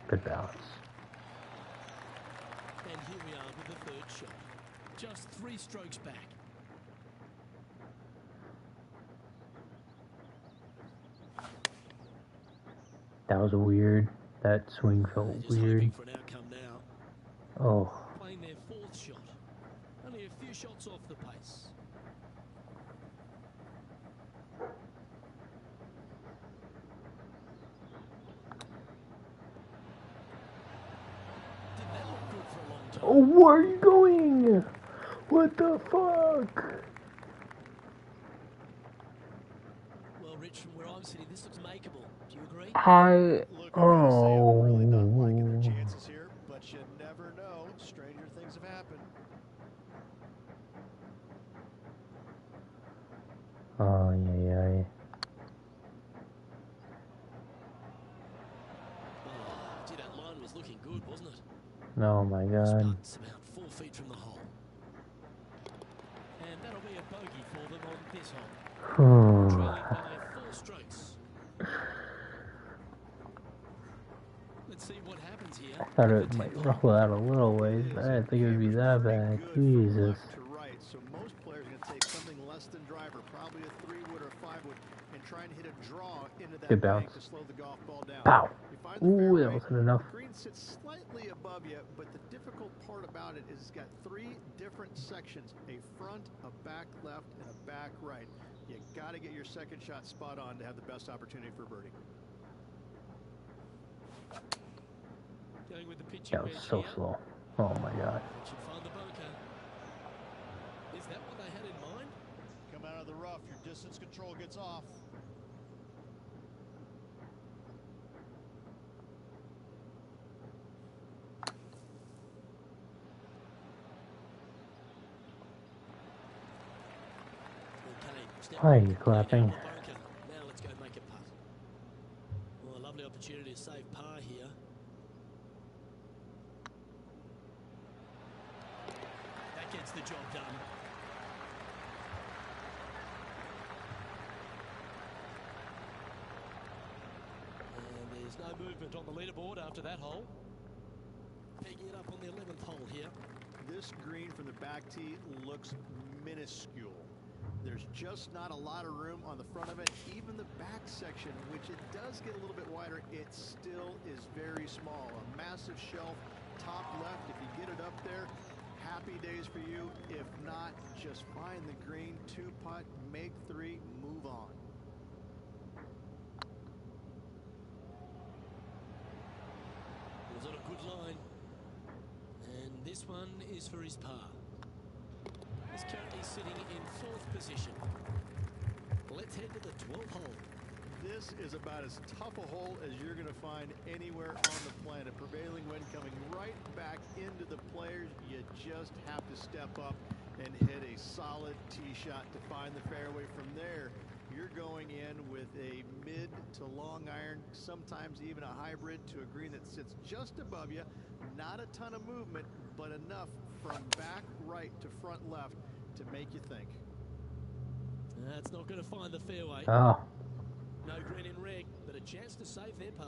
Good balance. And here we are with the third shot. Just 3 strokes back. That was weird. That swing felt Just weird. hoping for an outcome now. Oh. Playing their 4th shot. Only a few shots off the pace. Did that look good for a long time? Oh, where are you going? What the fuck? Well, Rich, from where I'm sitting, this looks makeable. Do you agree? Look, I gotta say, I'm really not liking their Oh. chances here, but you never know. Stranger things have happened. Oh, yeah. Oh, gee, that line was looking good, wasn't it? Oh my god. It's about 4 feet from the hole. And that'll be a bogey for them on this hole. Trailing by 4 strokes. Let's see what happens here. I thought it might ruffle out a little ways, but I didn't think it would be that bad. Jesus. Left to right, so most players are going to take something less than driver, probably a 3-wood or a 5-wood, and try and hit a draw into that Good bank bounce. to slow the golf ball down. Pow. You find the Ooh, fairway, that wasn't enough. the green sits slightly above you, but the difficult part about it is it's got 3 different sections, a front, a back left, and a back right. You got to get your second shot spot on to have the best opportunity for birdie. Going with the pitching That was wedge so here. slow. Oh my god. Should find the bunker. Is that what they had in mind? Come out of the rough, your distance control gets off. Okay, Why are you clapping? Now let's go make a putt. Well, a lovely opportunity to save par here. That gets the job done. And there's no movement on the leaderboard after that hole. Pegging it up on the 11th hole here. This green from the back tee looks minuscule. There's just not a lot of room on the front of it. Even the back section, which it does get a little bit wider, it still is very small. A massive shelf, top left. If you get it up there, happy days for you. If not, just find the green, 2-putt, make 3, move on. It was on a good line. And this one is for his par. He's currently sitting in 4th position. Let's head to the 12th hole. This is about as tough a hole as you're going to find anywhere on the planet. Prevailing wind coming right back into the players. You just have to step up and hit a solid tee shot to find the fairway. From there, you're going in with a mid to long iron, sometimes even a hybrid to a green that sits just above you. Not a ton of movement, but enough from back right to front left to make you think. That's not going to find the fairway. Oh. No green in red, but a chance to save their par.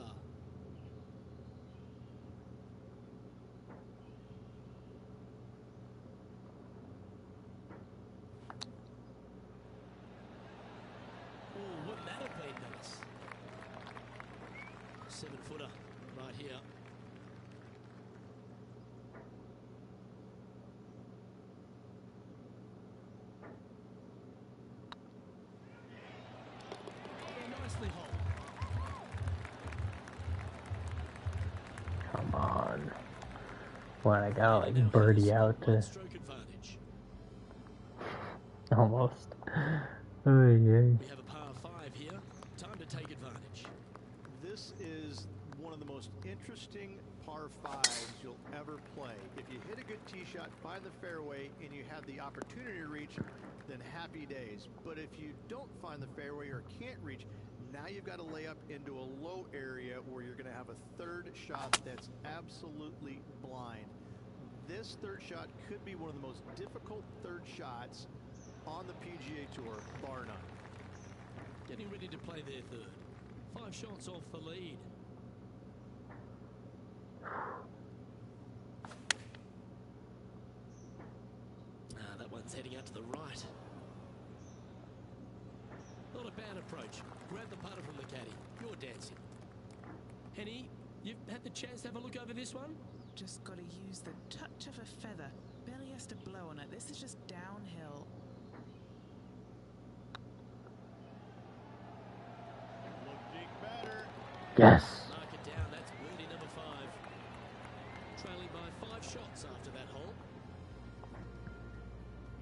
Oh, wouldn't that have been nice? 7-footer right here. Nicely hole. Come on. What, I got like birdie out to Stroke advantage. almost. Oh yeah. We have a par 5 here. Time to take advantage. This is one of the most interesting par fives you'll ever play. If you hit a good tee shot, find the fairway, and you have the opportunity to reach, then happy days. But if you don't find the fairway or can't reach, now you've got to lay up into a low area where you're going to have a third shot that's absolutely blind. This third shot could be one of the most difficult third shots on the PGA Tour, bar none. Getting ready to play their third. 5 shots off the lead. That one's heading out to the right. Not a bad approach. Grab the putter from the caddy. You're dancing. Henny, you've had the chance to have a look over this one? Just got to use the touch of a feather. Barely has to blow on it. This is just downhill. Looking better. Yes. Mark it down. That's birdie number 5. Trailing by 5 shots after that hole.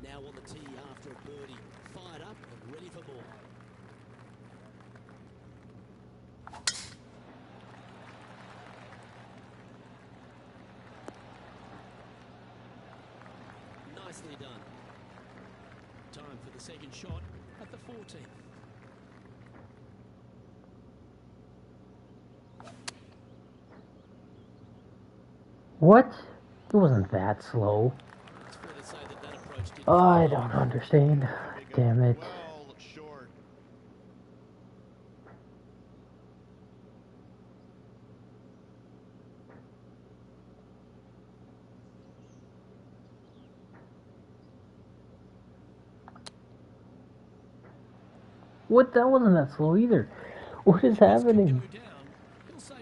Now on the tee after a birdie. Fired up and ready for more. Nicely done. Time for the second shot at the 14th. What? It wasn't that slow. It's fair to say that approach did Oh, I don't understand. Damn it. Well short. What? That wasn't that slow either. What is happening?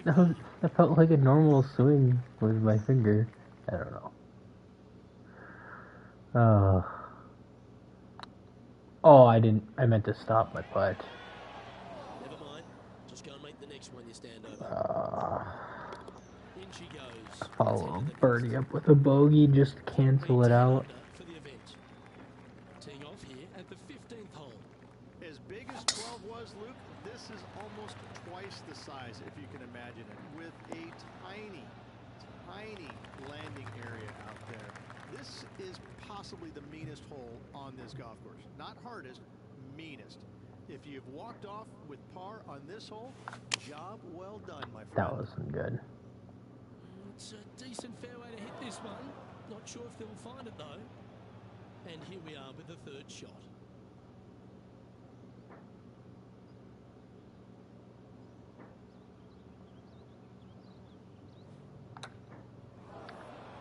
That felt like a normal swing with my finger. I don't know. Oh, I didn't. I meant to stop my putt. Never mind. Just go and make the next one you stand over. In she goes. Follow a birdie up with a bogey, just to cancel it out. For the event. Teeing off here at the 15th hole. As big as 12 was, Luke, this is almost twice the size, if you can imagine it, with a tiny, tiny landing area out there. This is possibly the meanest hole on this golf course. Not hardest, meanest. If you've walked off with par on this hole, job well done, my friend. That wasn't good. It's a decent fairway to hit this one. Not sure if they'll find it though. And here we are with the third shot.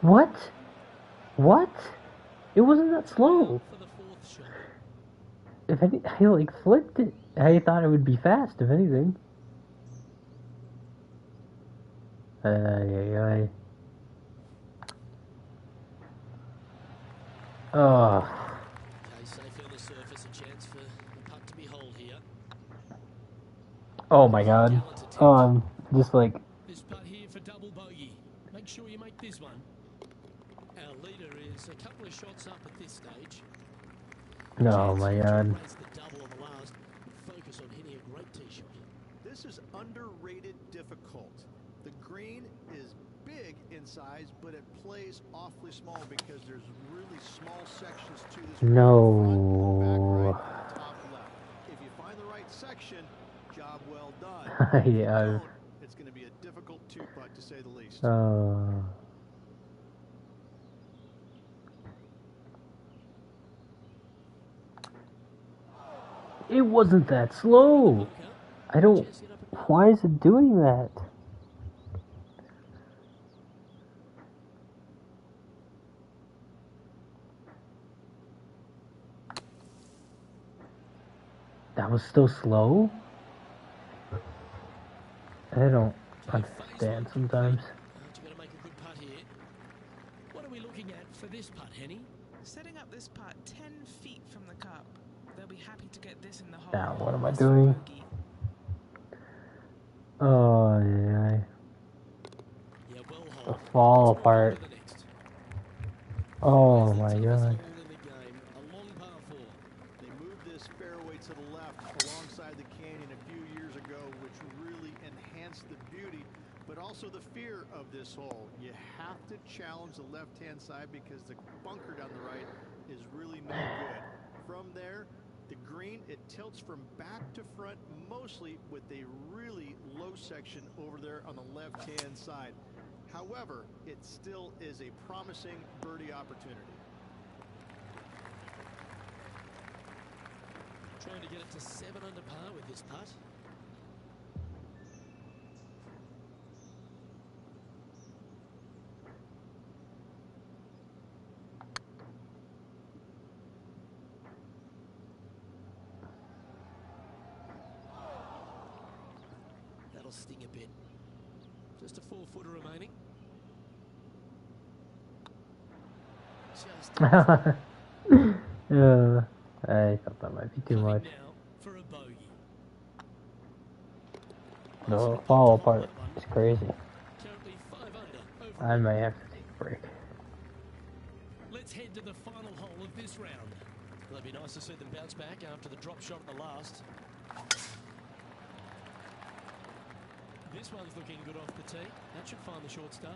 What? What? It wasn't that slow. For the 4th shot. If any, I like flipped it. I thought it would be fast, if anything. Ay. Oh. Okay, safely on the surface, a chance for the putt to be holed here. Oh my god. I'm just like. This putt here for double bogey. Make sure you make this one. Our leader is a couple of shots up at this stage. Oh my god. Raise the double on the last. Focus on hitting a great tee shot. This is underrated difficult. The green is big in size, but it plays awfully small because there's really small sections to this. No. Back right and top left. If you find the right section, job well done. Yeah. It's going to be a difficult 2-putt to say the least. It wasn't that slow. I don't. Why is it doing that? That was still slow? I don't understand sometimes. You've got to make a good putt here. What are we looking at for this putt, Henny? Setting up this putt 10 feet from the cup. They'll be happy to get this in the hole. Now, what am I doing? Oh, yeah. Yeah, well hold. Fall apart. Oh my god. A long par 4. They moved this fairway to the left alongside the canyon a few years ago, which really enhanced the beauty, but also So the fear of this hole, you have to challenge the left-hand side because the bunker down the right is really no good. From there, the green, it tilts from back to front, mostly with a really low section over there on the left-hand side. However, it still is a promising birdie opportunity. Trying to get it to 7 under par with this putt. That'll sting a bit. Just a 4-footer remaining. Just I thought that might be too much. now for a bogey. The fall apart is crazy. Currently 5 under. I might have to take a break. Let's head to the final hole of this round. Well, it'd be nice to see them bounce back after the drop shot at the last. This one's looking good off the tee. That should find the short stuff.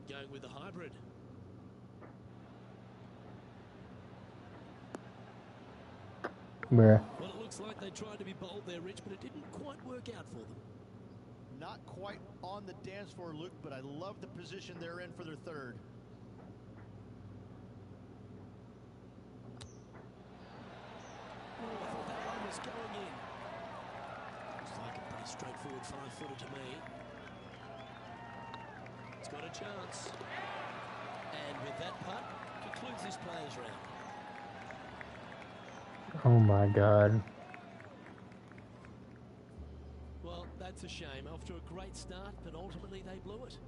Going with the hybrid. Bruh. Well, it looks like they tried to be bold there, Rich, but it didn't quite work out for them. Not quite on the dance floor, Luke, but I love the position they're in for their third. Oh, I thought that one was going in. Looks like a pretty straightforward 5-footer to me. It's got a chance. And with that putt, concludes this players round. Oh my god. Well, that's a shame. Off to a great start, but ultimately they blew it.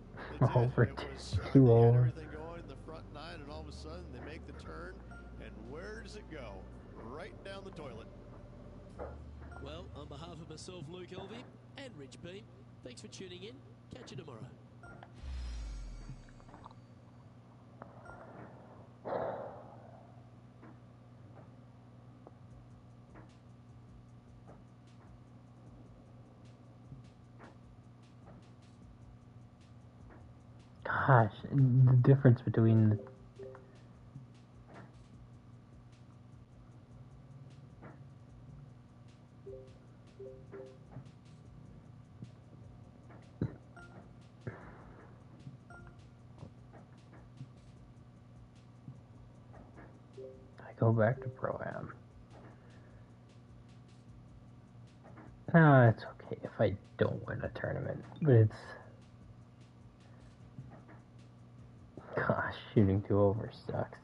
They did. Over It was, 2 they had over. everything going in the front 9, and all of a sudden they make the turn, and where does it go? Right down the toilet. Well, on behalf of myself, Luke Elvey, and Rich B, thanks for tuning in. Catch you tomorrow. Gosh, the difference between the I go back to Pro-Am. No, it's okay if I don't win a tournament, but it's... Gosh, shooting 2 over sucks.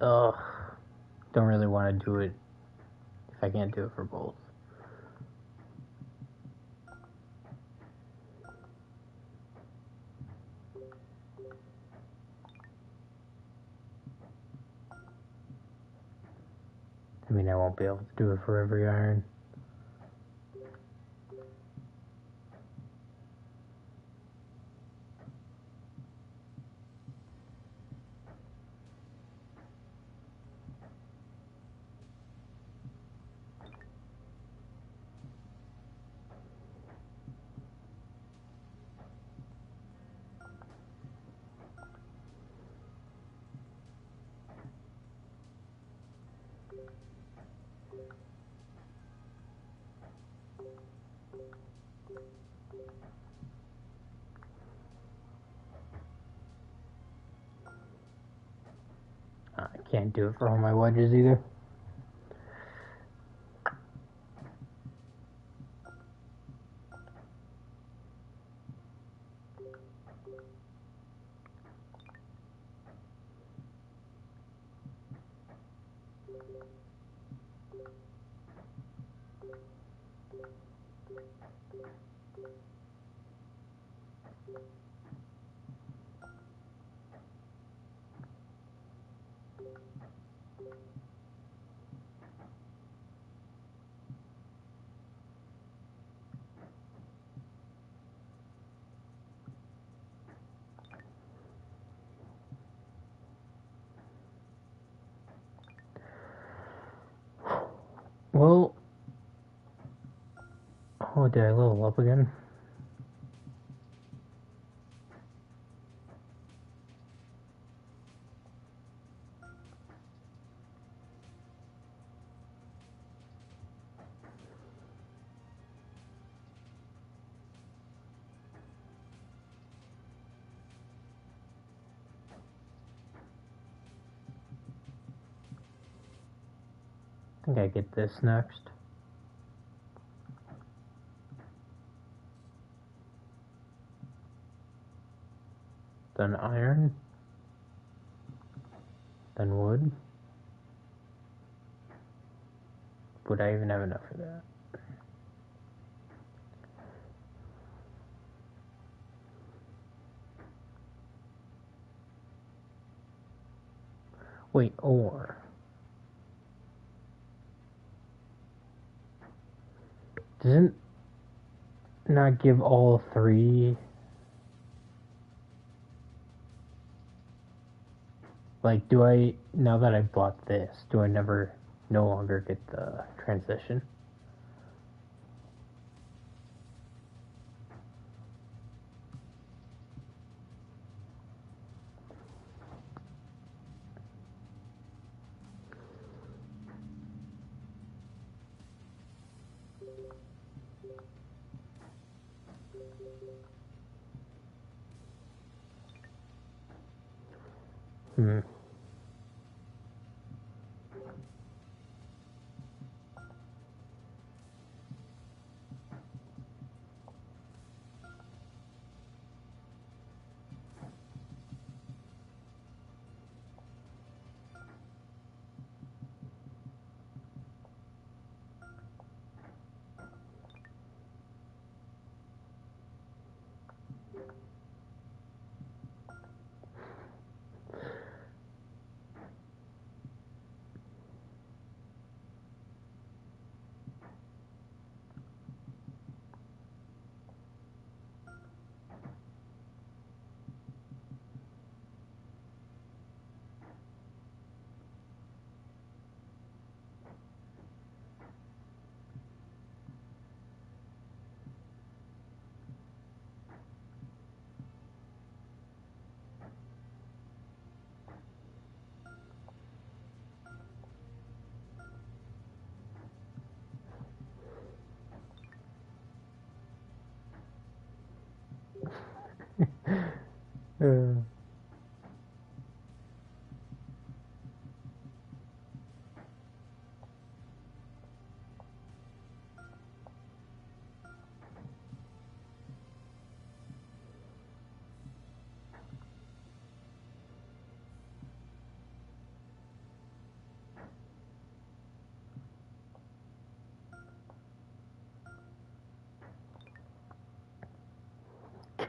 Ugh. Don't really want to do it if I can't do it for both. I mean, I won't be able to do it for every iron. can't do it for all my wedges either. Well, oh, did I level up again? I think I get this next. Then iron. Then wood. Would I even have enough of that? Wait, ore. Doesn't not give all three? Like, do I, now that I bought this, do I no longer get the transition? Hmm.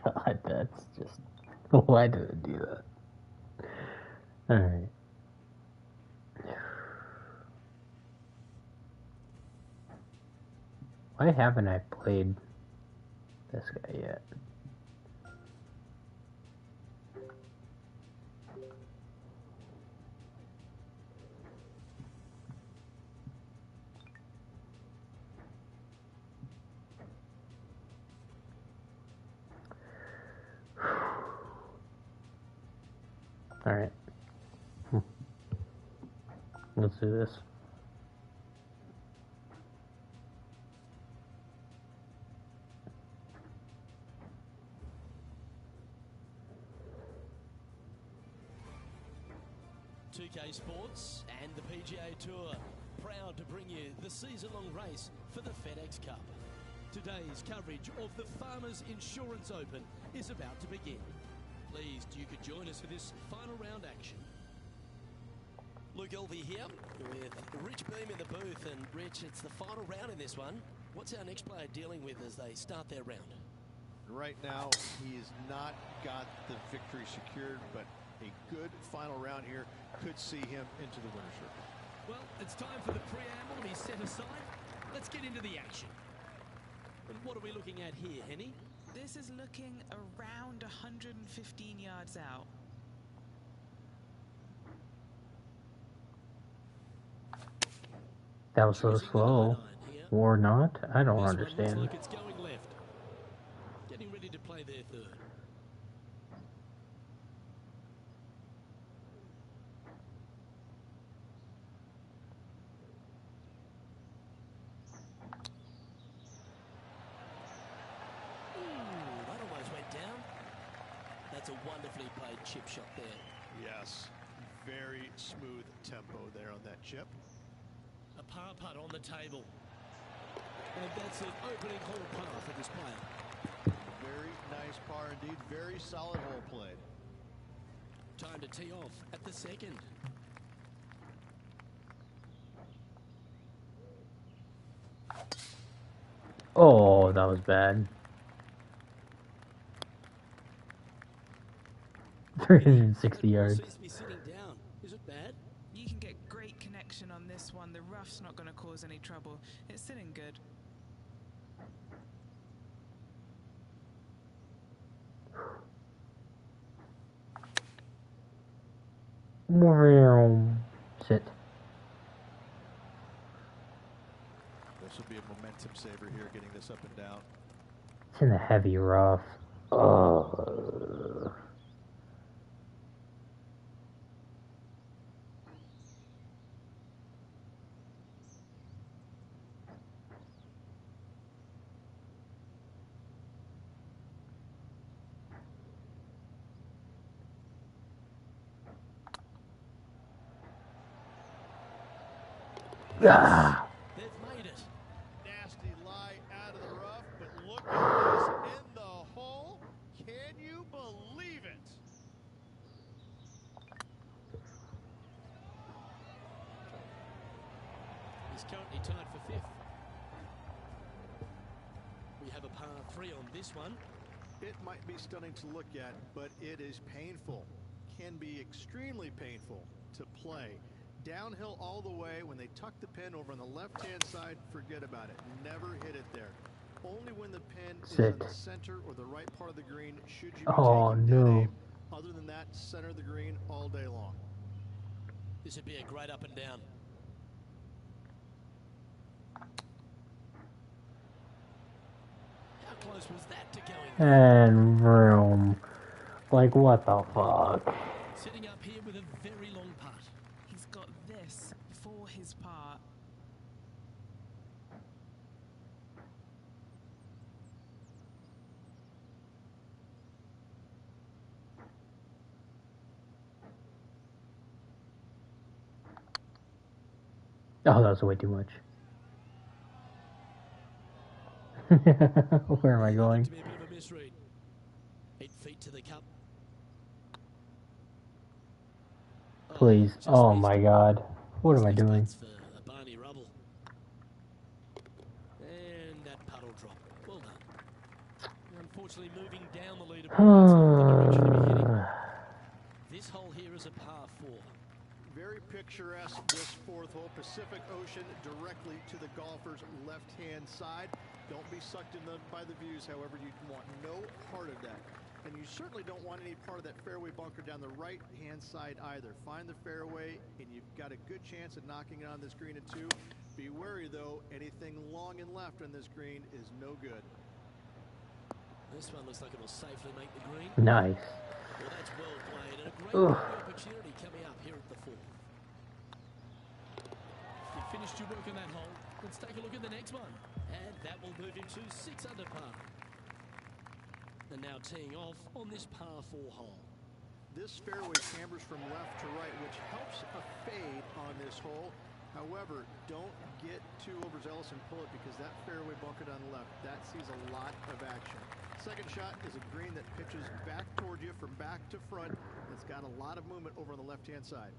God, that's just, why did I do that? Alright. Why haven't I played this guy yet? Alright. Let's do this. 2K Sports and the PGA Tour, proud to bring you the season-long race for the FedEx Cup. Today's coverage of the Farmers Insurance Open is about to begin. Pleased you could join us for this final round action. Luke Elvey here with Rich Beam in the booth, and Rich, it's the final round in this one. What's our next player dealing with as they start their round? Right now, he has not got the victory secured, but a good final round here could see him into the winner's circle. Well, it's time for the preamble to be set aside. Let's get into the action. And what are we looking at here, Henny? This is looking around 115 yards out. That was so slow. Or not? I don't understand. Looks like it's going left. Getting ready to play their third. That almost went down. That's a wonderfully played chip shot there. Yes, very smooth tempo there on that chip. A par putt on the table. And that's an opening hole par for this player. Very nice par indeed. Very solid hole played. Time to tee off at the second. Oh, that was bad. 360 yards. Seems to be sitting down. Is it bad? You can get great connection on this one. The rough's not going to cause any trouble. It's sitting good. Sit. This will be a momentum saver here, getting this up and down. It's in the heavy rough. Oh. Ah. They've made it. Nasty lie out of the rough, but look at this in the hole. Can you believe it? He's currently tied for fifth. We have a par 3 on this one. It might be stunning to look at, but it is painful. Can be extremely painful to play. Downhill all the way. When they tuck the pin over on the left-hand side, forget about it. Never hit it there. Only when the pin is in the center or the right part of the green should you be taking dead aim. Other than that, center of the green all day long. This would be a great up and down. How close was that to going? And vroom. Like, what the fuck? Sitting up here with a very long putt. He's got this for his part. Oh, that was way too much. Where am I going? To be a bit of a misread. 8 feet to the cup. Please. Oh my god. What am I doing? For a Barney Rubble. And that puddle drop. Well done. Unfortunately, moving down the leaderboard. This hole here is a par 4. Very picturesque, this fourth hole. Pacific Ocean directly to the golfer's left-hand side. Don't be sucked in by the views, however. You want no part of that. And you certainly don't want any part of that fairway bunker down the right-hand side either. Find the fairway, and you've got a good chance of knocking it on this green in 2. Be wary, though. Anything long and left on this green is no good. This one looks like it will safely make the green. Nice. Well, that's well played, and a great opportunity coming up here at the 4th. You've finished your work on that hole. Let's take a look at the next one. And that will move him to 6 under par. And now teeing off on this par 4 hole. This fairway cambers from left to right, which helps a fade on this hole. However, don't get too overzealous and pull it because that fairway bunker down the left, that sees a lot of action. Second shot is a green that pitches back toward you from back to front. It's got a lot of movement over on the left-hand side.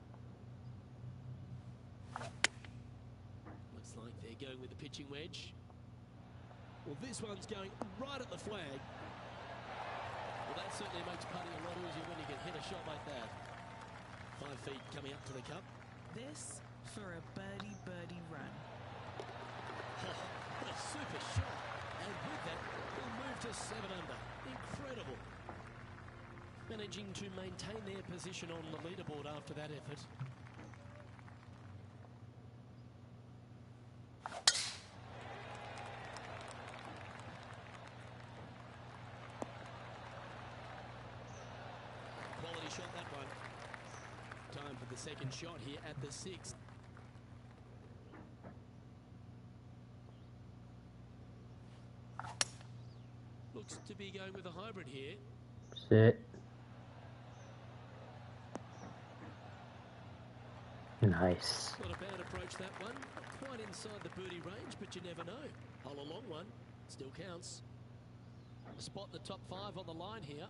Looks like they're going with the pitching wedge. Well, this one's going right at the flag. Well, that certainly makes putting a lot easier when you can hit a shot like that. 5 feet coming up to the cup. This for a birdie run. Oh, what a super shot. And with that, he'll move to 7 under. Incredible. Managing to maintain their position on the leaderboard after that effort. Quality shot, that one. Time for the second shot here at the 6th. Looks to be going with a hybrid here. Sit. Nice. Not a bad approach, that one. Not quite inside the birdie range, but you never know. Hole a long one. Still counts. Spot the top 5 on the line here.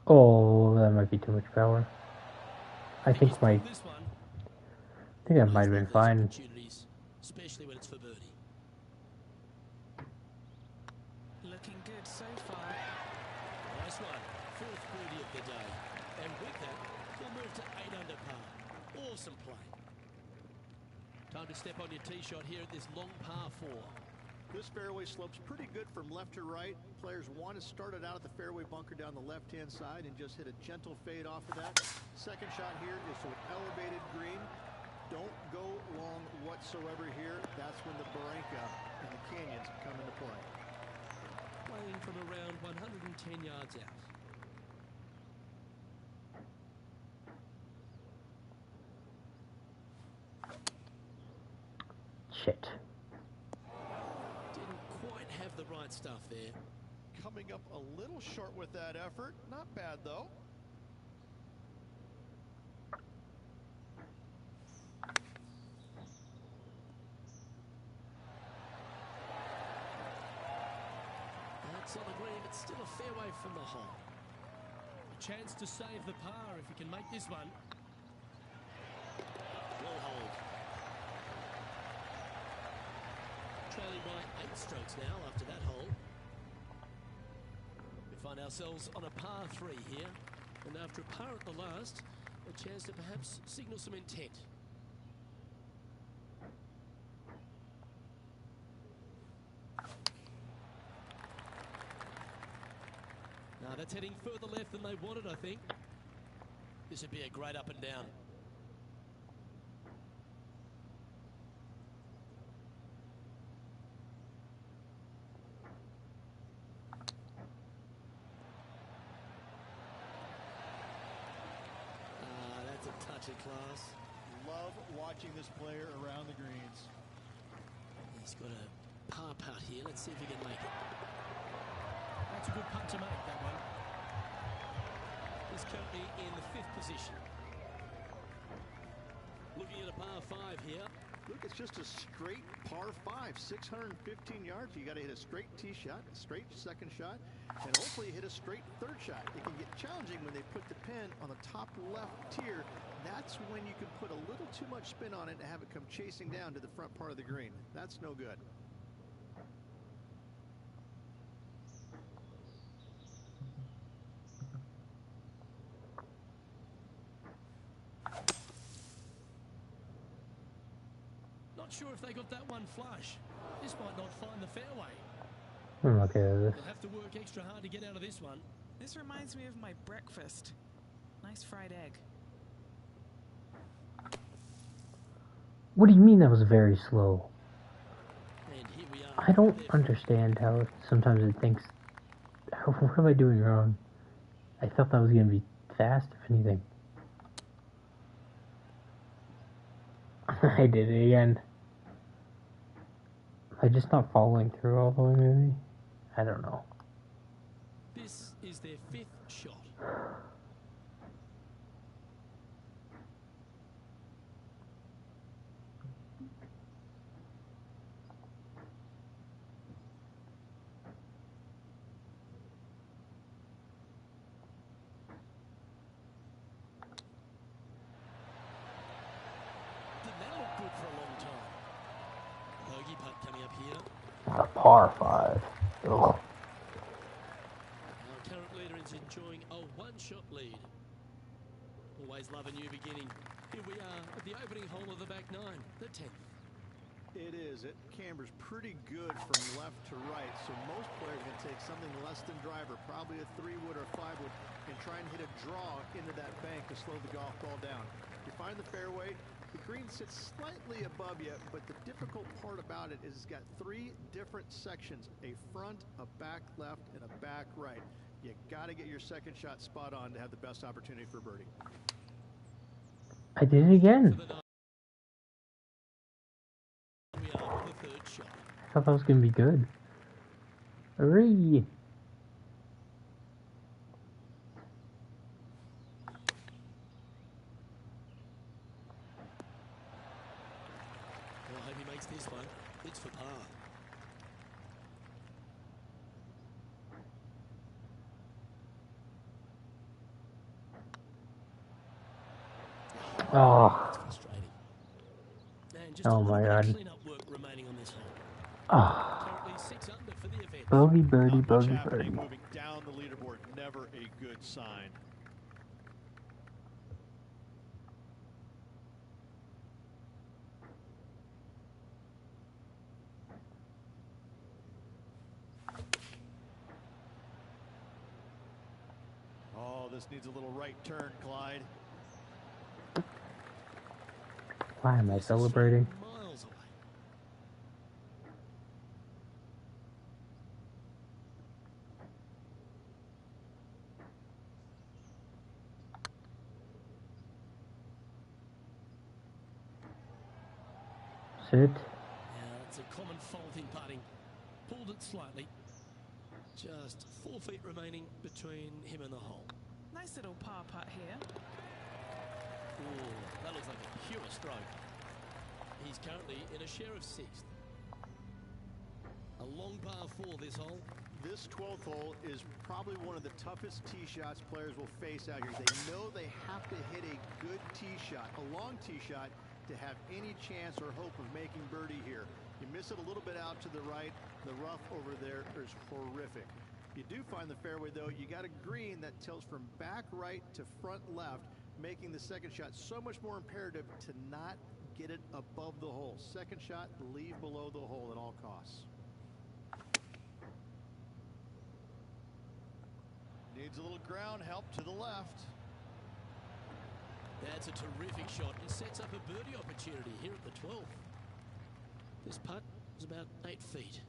Oh, that might be too much power. I think This one. that might have been Those fine. opportunities, especially when it's for birdie. Looking good so far. Nice one. 4th birdie of the day. And with that, we'll move to 8 under par. Awesome play. Time to step on your tee shot here at this long par 4. This fairway slopes pretty good from left to right. Players want to start it out at the fairway bunker down the left-hand side and just hit a gentle fade off of that. Second shot here is to an elevated green. Don't go long whatsoever here. That's when the barranca and the canyons come into play. Playing from around 110 yards out. Shit. Didn't quite have the right stuff there. Coming up a little short with that effort. Not bad, though. That's on the green, but still a fair way from the hole. A chance to save the par if you can make this one. Well hold. Trailing by 8 strokes now after that hole. We find ourselves on a par 3 here, and after a par at the last, a chance to perhaps signal some intent. Now that's heading further left than they wanted, I think. This would be a great up and down. That's a touch of class. Love watching this player around the greens. He's got a par putt here. Let's see if he can make it. That's a good putt to make, that one. He's currently in the 5th position. Looking at a par 5 here. Look, it's just a straight par 5, 615 yards. You got to hit a straight tee shot, a straight second shot, and hopefully hit a straight third shot. It can get challenging when they put the pin on the top left tier. That's when you can put a little too much spin on it and have it come chasing down to the front part of the green. That's no good. Not sure if they got that one flush. This might not find the fairway. I'm okay with this. They'll have to work extra hard to get out of this one. This reminds me of my breakfast. Nice fried egg. What do you mean that was very slow? And here we are. I don't understand how sometimes it thinks, what am I doing wrong? I thought that was going to be fast, if anything. I did it again. Am I just not following through all the way, maybe? I don't know. This is their 5th shot. Did that look good for a long time? Bogey putt coming up here. A par 5. Ugh. Our current leader is enjoying a one-shot lead. Always love a new beginning. Here we are at the opening hole of the back 9, the 10th. It is. It cambers pretty good from left to right, so most players are going to take something less than driver, probably a 3-wood or 5-wood, and try and hit a draw into that bank to slow the golf ball down. You find the fairway, the green sits slightly above you, but the difficult part about it is it's got 3 different sections, a front, a back left, and a back right. You got to get your second shot spot on to have the best opportunity for birdie. I did it again. We are with the 3rd shot. I thought that was gonna be good. Hooray! Well, I hope he makes this one. It's for par. Oh, It's frustrating. And just Oh a little my bit God. of clean-up work remaining on this hole. oh. Currently 6 under for the event. Bogey, birdie, Not much bogey, happening birdie. moving down the leaderboard. Never a good sign. Oh, this needs a little right turn, Clyde. Why am I This is celebrating? miles away. Sit. Yeah, it's a common fault in putting. Pulled it slightly. Just 4 feet remaining between him and the hole. Nice little par putt here. Ooh, that looks like a pure stroke. He's currently in a share of 6th. A long par 4 this hole. This 12th hole is probably one of the toughest tee shots players will face out here. They know they have to hit a good tee shot, a long tee shot, to have any chance or hope of making birdie here. You miss it a little bit out to the right. The rough over there is horrific. You do find the fairway, though. You got a green that tilts from back right to front left, making the second shot so much more imperative to not get it above the hole. Second shot, leave below the hole at all costs. Needs a little ground help to the left. That's a terrific shot and sets up a birdie opportunity here at the 12th. This putt is about 8 feet.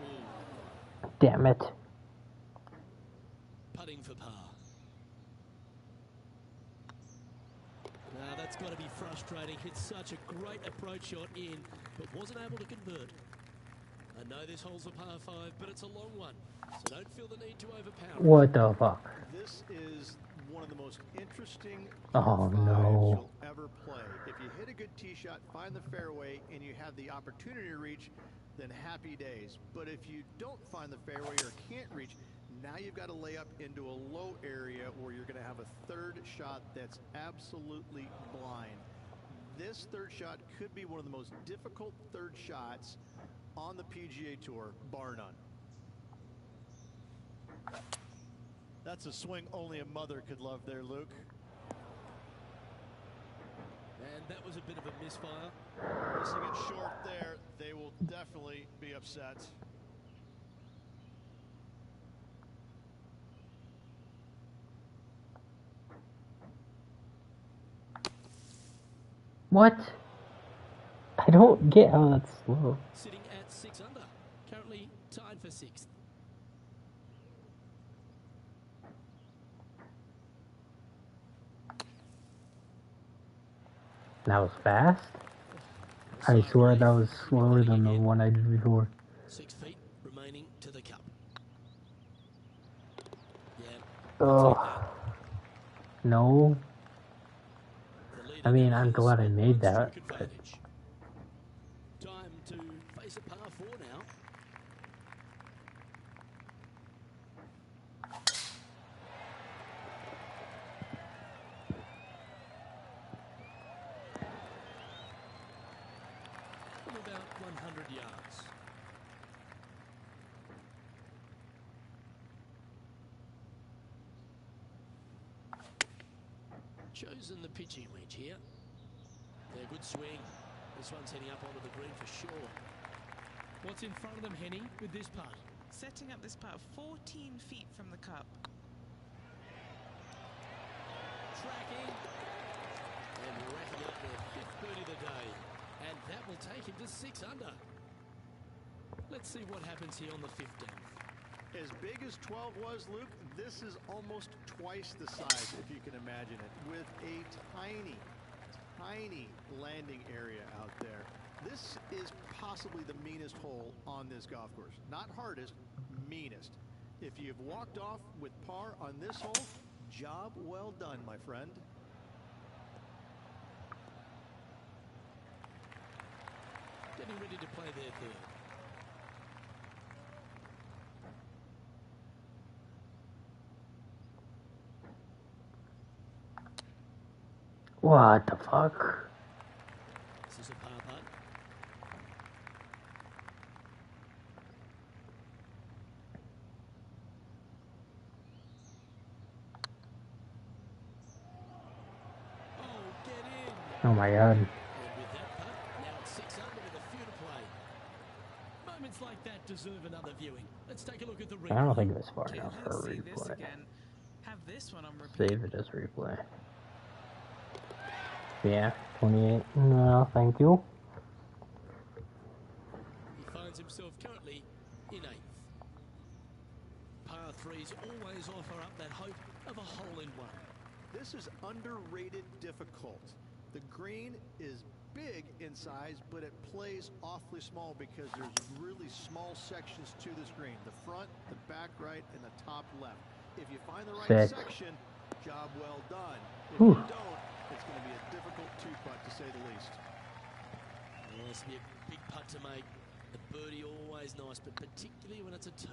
Ooh, Damn it. putting for par. Now that's got to be frustrating. Hit such a great approach shot in, but wasn't able to convert. I know this hole's a par 5, but it's a long one, so don't feel the need to overpower it. What the fuck? This is one of the most interesting Oh, par fives no. you'll ever play. If you hit a good tee shot, find the fairway, and you have the opportunity to reach, then happy days. But if you don't find the fairway or can't reach, now you've got to lay up into a low area where you're going to have a third shot that's absolutely blind. This third shot could be one of the most difficult third shots on the PGA Tour, bar none. That's a swing only a mother could love there, Luke. And that was a bit of a misfire. Missing it short there, they will definitely be upset. What? I don't get how that's slow. Sitting at 6 under, currently tied for 6th. That was fast? I swear that was slower than the one I did before. 6 feet remaining to the cup. Yeah. Oh. No. The leader I mean, now I'm has glad I made one that, stroke but... advantage. Time to face a par 4 now. From about 100 yards. Chosen the pitching wedge here. They're a good swing. This one's heading up onto the green for sure. What's in front of them, Henny, with this putt? Setting up this putt 14 feet from the cup. Tracking. And racking up their 5th birdie of the day. And that will take him to 6 under. Let's see what happens here on the 15th. As big as 12 was, Luke, this is almost twice the size, if you can imagine it, with a tiny, tiny landing area out there. This is possibly the meanest hole on this golf course. Not hardest, meanest. If you've walked off with par on this hole, job well done, my friend. Getting ready to play their 3rd. What the fuck? This is a par putt. Oh, get in. Oh my god. And with that putt, now it's 6 under with a few to play. Moments like that deserve another viewing. Let's take a look at the replay. I don't think it was far Okay, enough let's for a see this replay. again. Have this one on repeat. Save it as replay. Yeah, 28. No, thank you. He finds himself currently in 8th. Par 3s always offer up that hope of a hole-in-one. This is underrated difficult. The green is big in size, but it plays awfully small because there's really small sections to this green. The front, the back right, and the top left. If you find the right section, job well done. If you don't, it's going to be a difficult 2-putt to say the least. Well, this will be a big putt to make. The birdie always nice, but particularly when it's a 2.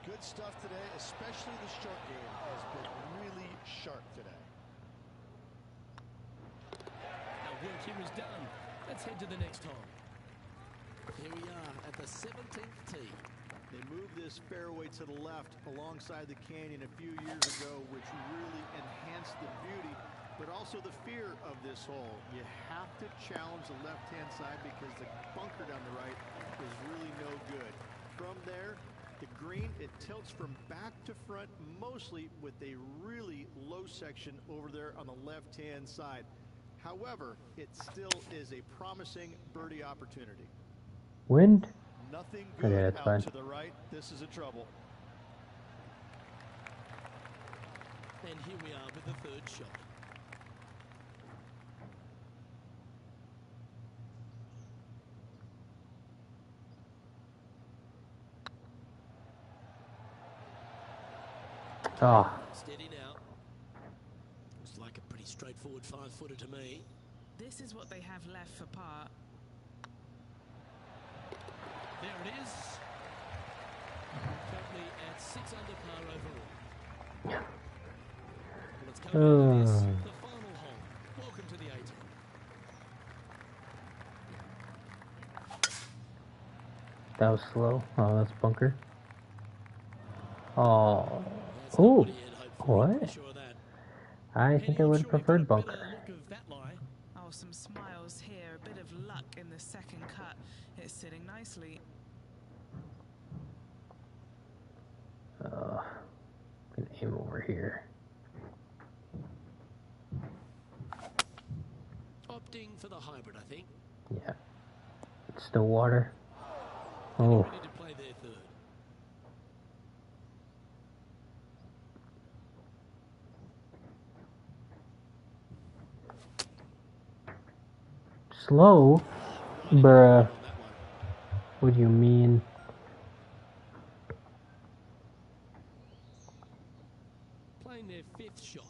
Good stuff today, especially the short game has been really sharp today. Our work here is done. Let's head to the next hole. Here we are at the 17th tee. They moved this fairway to the left alongside the canyon a few years ago, which really enhanced the beauty, but also the fear of this hole. You have to challenge the left-hand side because the bunker down the right is really no good. From there, the green, it tilts from back to front, mostly with a really low section over there on the left-hand side. However, it still is a promising birdie opportunity. Wind? Nothing good that's out fine. to the right. This is a trouble. And here we are with the 3rd shot. Oh, Steady now. Looks like a pretty straightforward 5-footer to me. This is what they have left for par. There it is. Currently at 6 under par overall. Well, it's coming into this, the final hole. Welcome to the 18th. that was slow. Oh, that's bunker. Oh. That's not Ooh. what he had hoped for, I'm What? pretty sure of that. I think I Henny, would I'm have sure we've got a preferred better bunker. look of that lie. Oh, some smiles here. A bit of luck in the second cut. It's sitting nicely. Can aim over here. Opting for the hybrid, I think. Yeah. It's still water. Oh. Ready to play their 3rd. Slow? Bruh. What do you mean? Playing their 5th shot.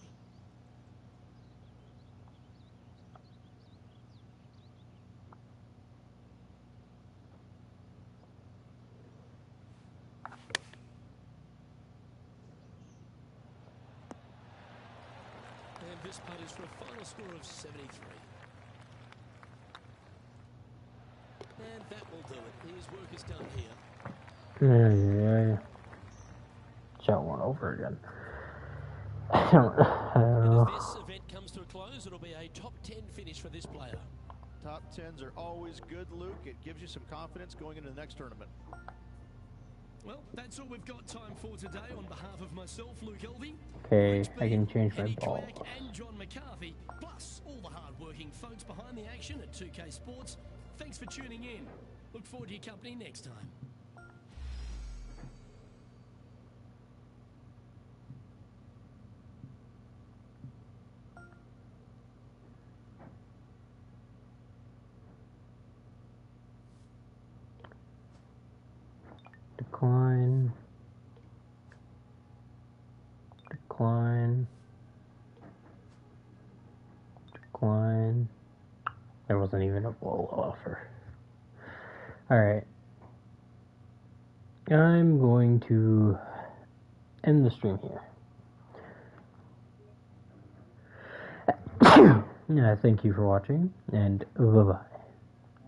And this putt is for a final score of 73. And that will do it. His work is done here. Yeah. Shot one over again. I don't know. As this event comes to a close, it'll be a top 10 finish for this player. Top 10s are always good, Luke. It gives you some confidence going into the next tournament. Well, that's all we've got time for today. On behalf of myself, Luke Elvey, Okay, Rich I can B, change my Eddie ball. Quack and John McCarthy, plus all the hard-working folks behind the action at 2K Sports. Thanks for tuning in. Look forward to your company next time. Decline. Decline. Decline. There wasn't even a blow offer. Alright. I'm going to end the stream here. Thank you for watching, and bye-bye.